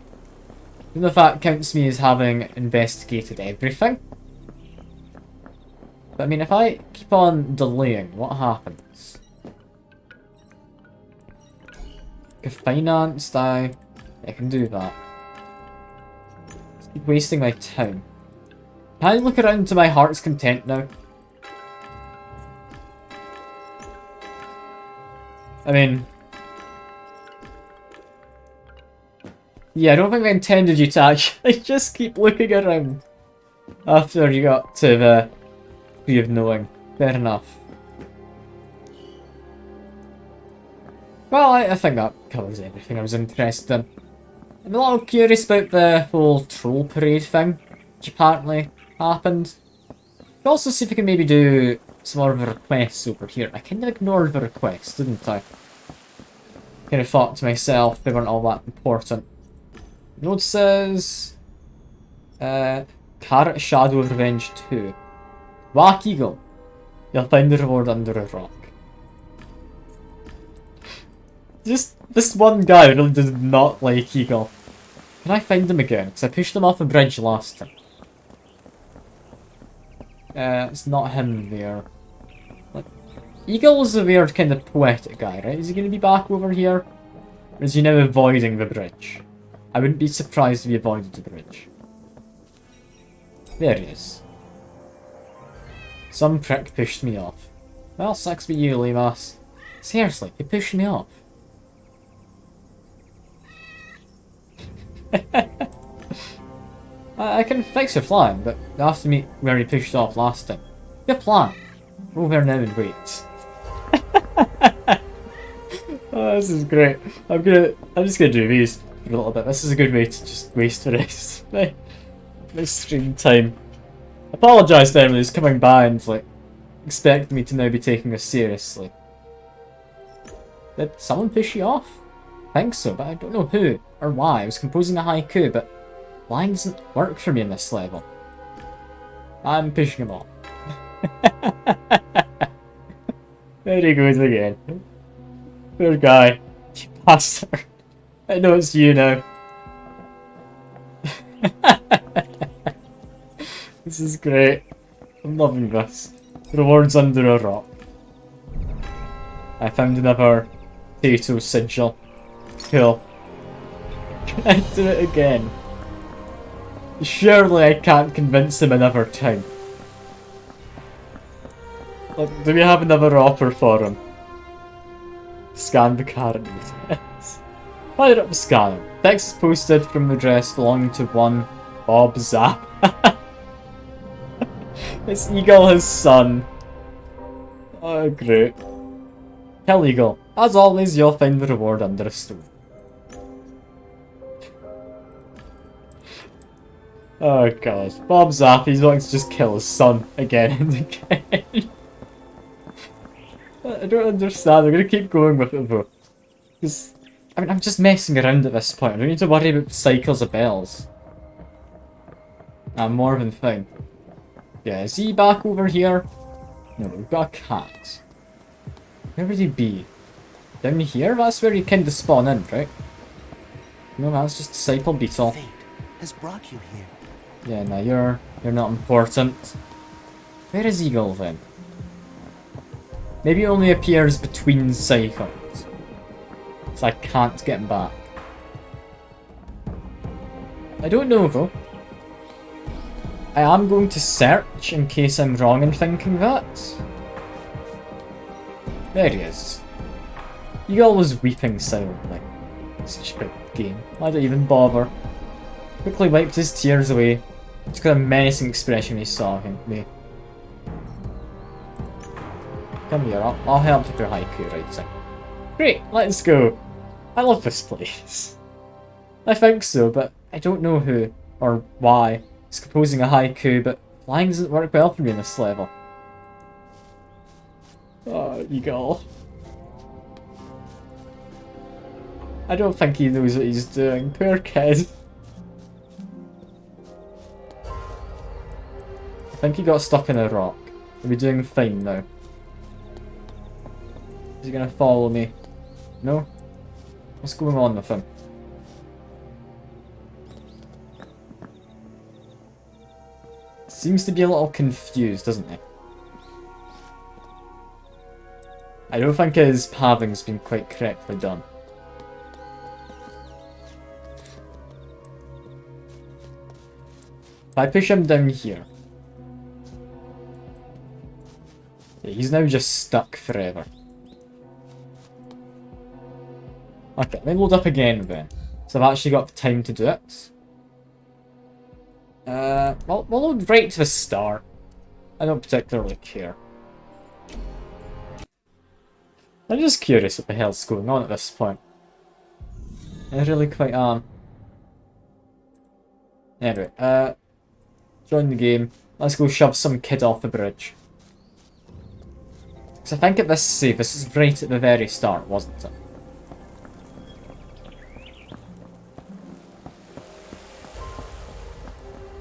Even if that counts me as having investigated everything. But I mean, if I keep on delaying, what happens? If financed, I can do that. Just keep wasting my time. Can I look around to my heart's content now? I mean... Yeah, I don't think I intended you to actually just keep looking around after you got to the Tree of Knowing. Fair enough. Well, I think that covers everything I was interested in. I'm a little curious about the whole troll parade thing, which apparently happened. I'll also see if I can maybe do some more of the requests over here. I kind of ignored the requests, didn't I? Kind of thought to myself they weren't all that important. Note says... Carrot Shadow of Revenge 2. Whack Eagle. You'll find the reward under a rock. Just this one guy really does not like Eagle. Can I find him again? Because I pushed him off a bridge last time. It's not him there. Like, Eagle's a weird kind of poetic guy, right? Is he going to be back over here? Or is he now avoiding the bridge? I wouldn't be surprised if he avoided the bridge. There he is. Some prick pushed me off. Well, sucks with you, Lemas. Seriously, he pushed me off. I can fix your flying, but you have to meet where he pushed off last time. Good plan. Go there now and wait. Oh, this is great. I'm just gonna do these for a little bit. This is a good way to just waste the rest of my stream time. Apologise to anyone who's coming by and like expect me to now be taking this seriously. Did someone push you off? I think so, but I don't know who or why. I was composing a haiku, but flying doesn't work for me in this level. I'm pushing him off. There he goes again. Poor guy. You bastard. I know it's you now. This is great. I'm loving this. Rewards under a rock. I found another potato sigil. Cool. Can I do it again? Surely I can't convince him another time. Look, do we have another offer for him? Scan the card. Fire up the scanner. Text posted from the address belonging to one Bob Zap. It's Eagle, his son. Oh, great. Tell Eagle, as always, you'll find the reward under a stone. Oh god. Bob Zap, he's wanting to just kill his son again and again. I don't understand. I'm gonna keep going with it though. Because, I mean, I'm just messing around at this point. I don't need to worry about cycles of bells. I'm more than fine. Yeah, is he back over here? No, we've got a cat. Where would he be? Down here? That's where you kind of spawn in, right? No, that's just Disciple Beetle. Fate has brought you here. Yeah, no, you're not important. Where is Eagle then? Maybe it only appears between cycles. So I can't get him back. I don't know though. I am going to search in case I'm wrong in thinking that. There he is. Eagle was weeping silently. Such a big game. I don't even bother. Quickly wiped his tears away. Just got a menacing expression when he saw me. Come here, I'll help with your haiku writing. Great, let's go. I love this place. I think so, but I don't know who or why. It's composing a haiku, but flying doesn't work well for me in this level. Oh, Eagle. I don't think he knows what he's doing. Poor kid. I think he got stuck in a rock. Are we doing fine now? Is he gonna follow me? No? What's going on with him? Seems to be a little confused, doesn't he? I don't think his pathing's been quite correctly done. If I push him down here... Yeah, he's now just stuck forever. Okay, let me load up again then. So I've actually got the time to do it. We'll load right to the start. I don't particularly care. I'm just curious what the hell's going on at this point. I really quite am. Anyway, join the game. Let's go shove some kid off the bridge. Because I think at this save, this is right at the very start, wasn't it?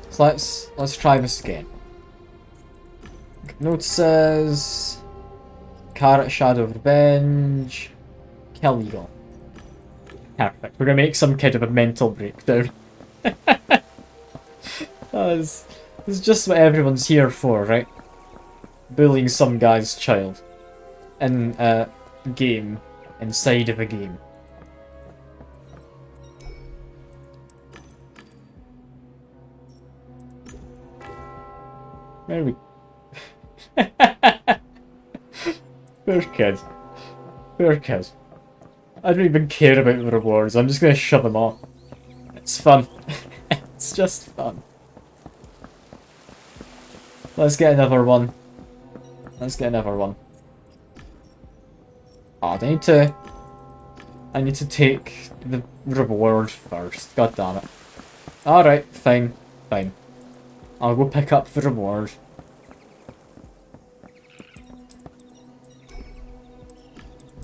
So let's try this again. Notices, Carrot Shadow of Revenge, Kill Eagle. Perfect. We're gonna make some kid of a mental breakdown. This is just what everyone's here for, right? Bullying some guy's child in a game inside of a game. There we... Poor kid. Poor kid. I don't even care about the rewards, I'm just gonna shove them off. It's fun. It's just fun. Let's get another one. Let's get another one. Oh, I need to take the reward first. God damn it. Alright, fine. Fine. I'll go pick up the reward.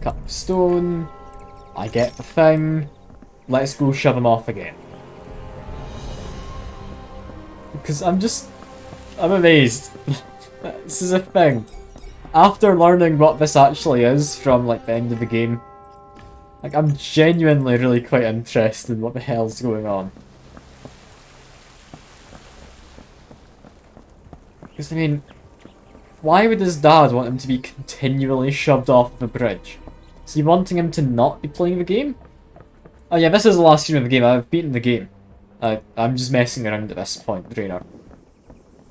Cup of stone. I get the thing. Let's go shove him off again. Because I'm amazed. This is a thing. After learning what this actually is from like the end of the game, like I'm genuinely really quite interested in what the hell's going on. Because I mean, why would his dad want him to be continually shoved off the bridge? Is he wanting him to not be playing the game? Oh yeah, this is the last scene of the game. I've beaten the game. I'm just messing around at this point, Drainer.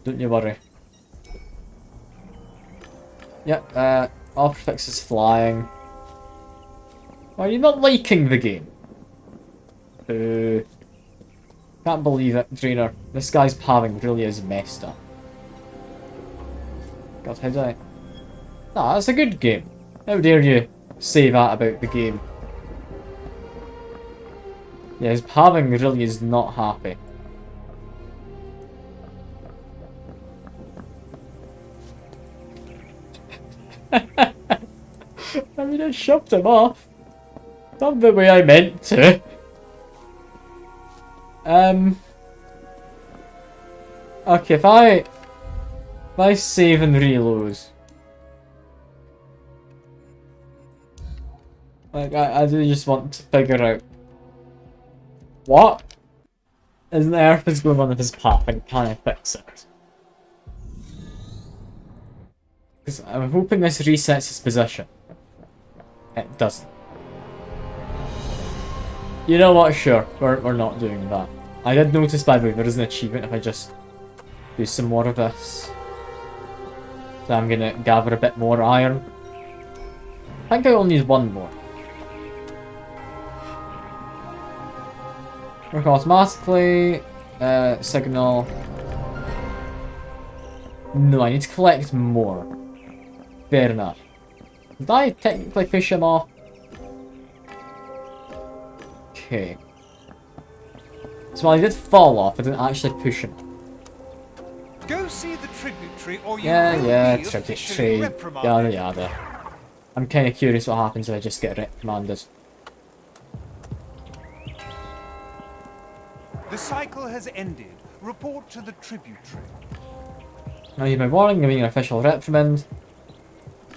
Don't you worry. Yep, all fixes flying. Are you not liking the game? Can't believe it, Drainer. This guy's pathing really is messed up. God, how do I... Nah, that's a good game. How dare you say that about the game? Yeah, his pathing really is not happy. I mean, I shoved him off. Not the way I meant to. Okay, if I save and reload. Like, I do just want to figure out what on earth is going on with his path and can I fix it? Because I'm hoping this resets his position. It doesn't. You know what, sure, we're not doing that. I did notice, by the way, there is an achievement if I just do some more of this. So I'm gonna gather a bit more iron. I think I only need one more. Work automatically. Signal. No, I need to collect more. Fair enough. Did I technically push him off? Okay. So while I did fall off, I didn't actually push him. Go see the tributary or you Yeah, will be officially tributary, reprimanded. yada yada. I'm kinda curious what happens if I just get reprimanded. The cycle has ended. Report to the tributary. Now you my warning, giving an official reprimand.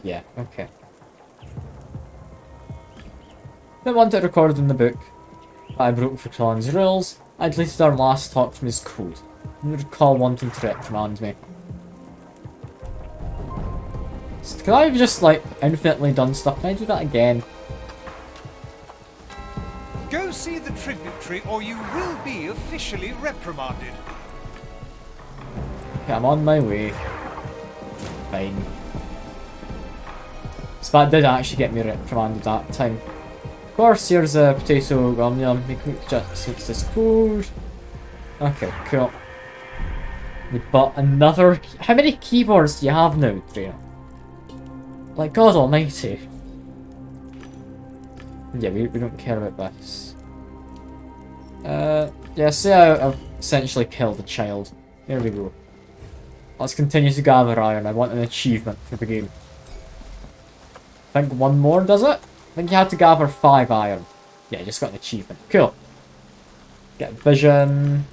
Yeah, okay. Didn't want it recorded in the book, but I broke for Colin's rules. I deleted our last talk from his code. I don't recall wanting to reprimand me. So, could I have just like infinitely done stuff? Can I do that again? Go see the tributary or you will be officially reprimanded. Okay, I'm on my way. Fine. So that did actually get me reprimanded that time. Of course, here's a potato yum. We could just fix this code. Okay, cool. We bought another. How many keyboards do you have now, Trainer? Like God Almighty. Yeah, we don't care about this. Yeah, say I've essentially killed a child. Here we go. Let's continue to gather iron. I want an achievement for the game. I think one more does it? I think you had to gather 5 iron. Yeah, you just got an achievement. Cool. Get vision.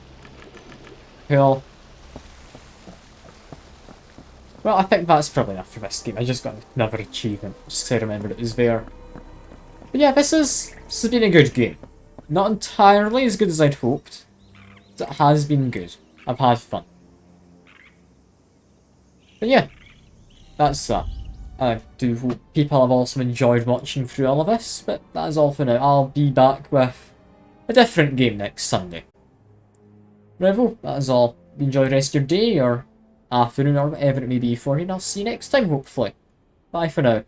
Cool. Well, I think that's probably enough for this game. I just got another achievement, just because I remembered it was there. But yeah, this has been a good game. Not entirely as good as I'd hoped, but it has been good. I've had fun. But yeah, that's that. I do hope people have also enjoyed watching through all of this, but that is all for now. I'll be back with a different game next Sunday. Revo, that is all. Enjoy the rest of your day, or afternoon, or whatever it may be for you, and I'll see you next time, hopefully. Bye for now.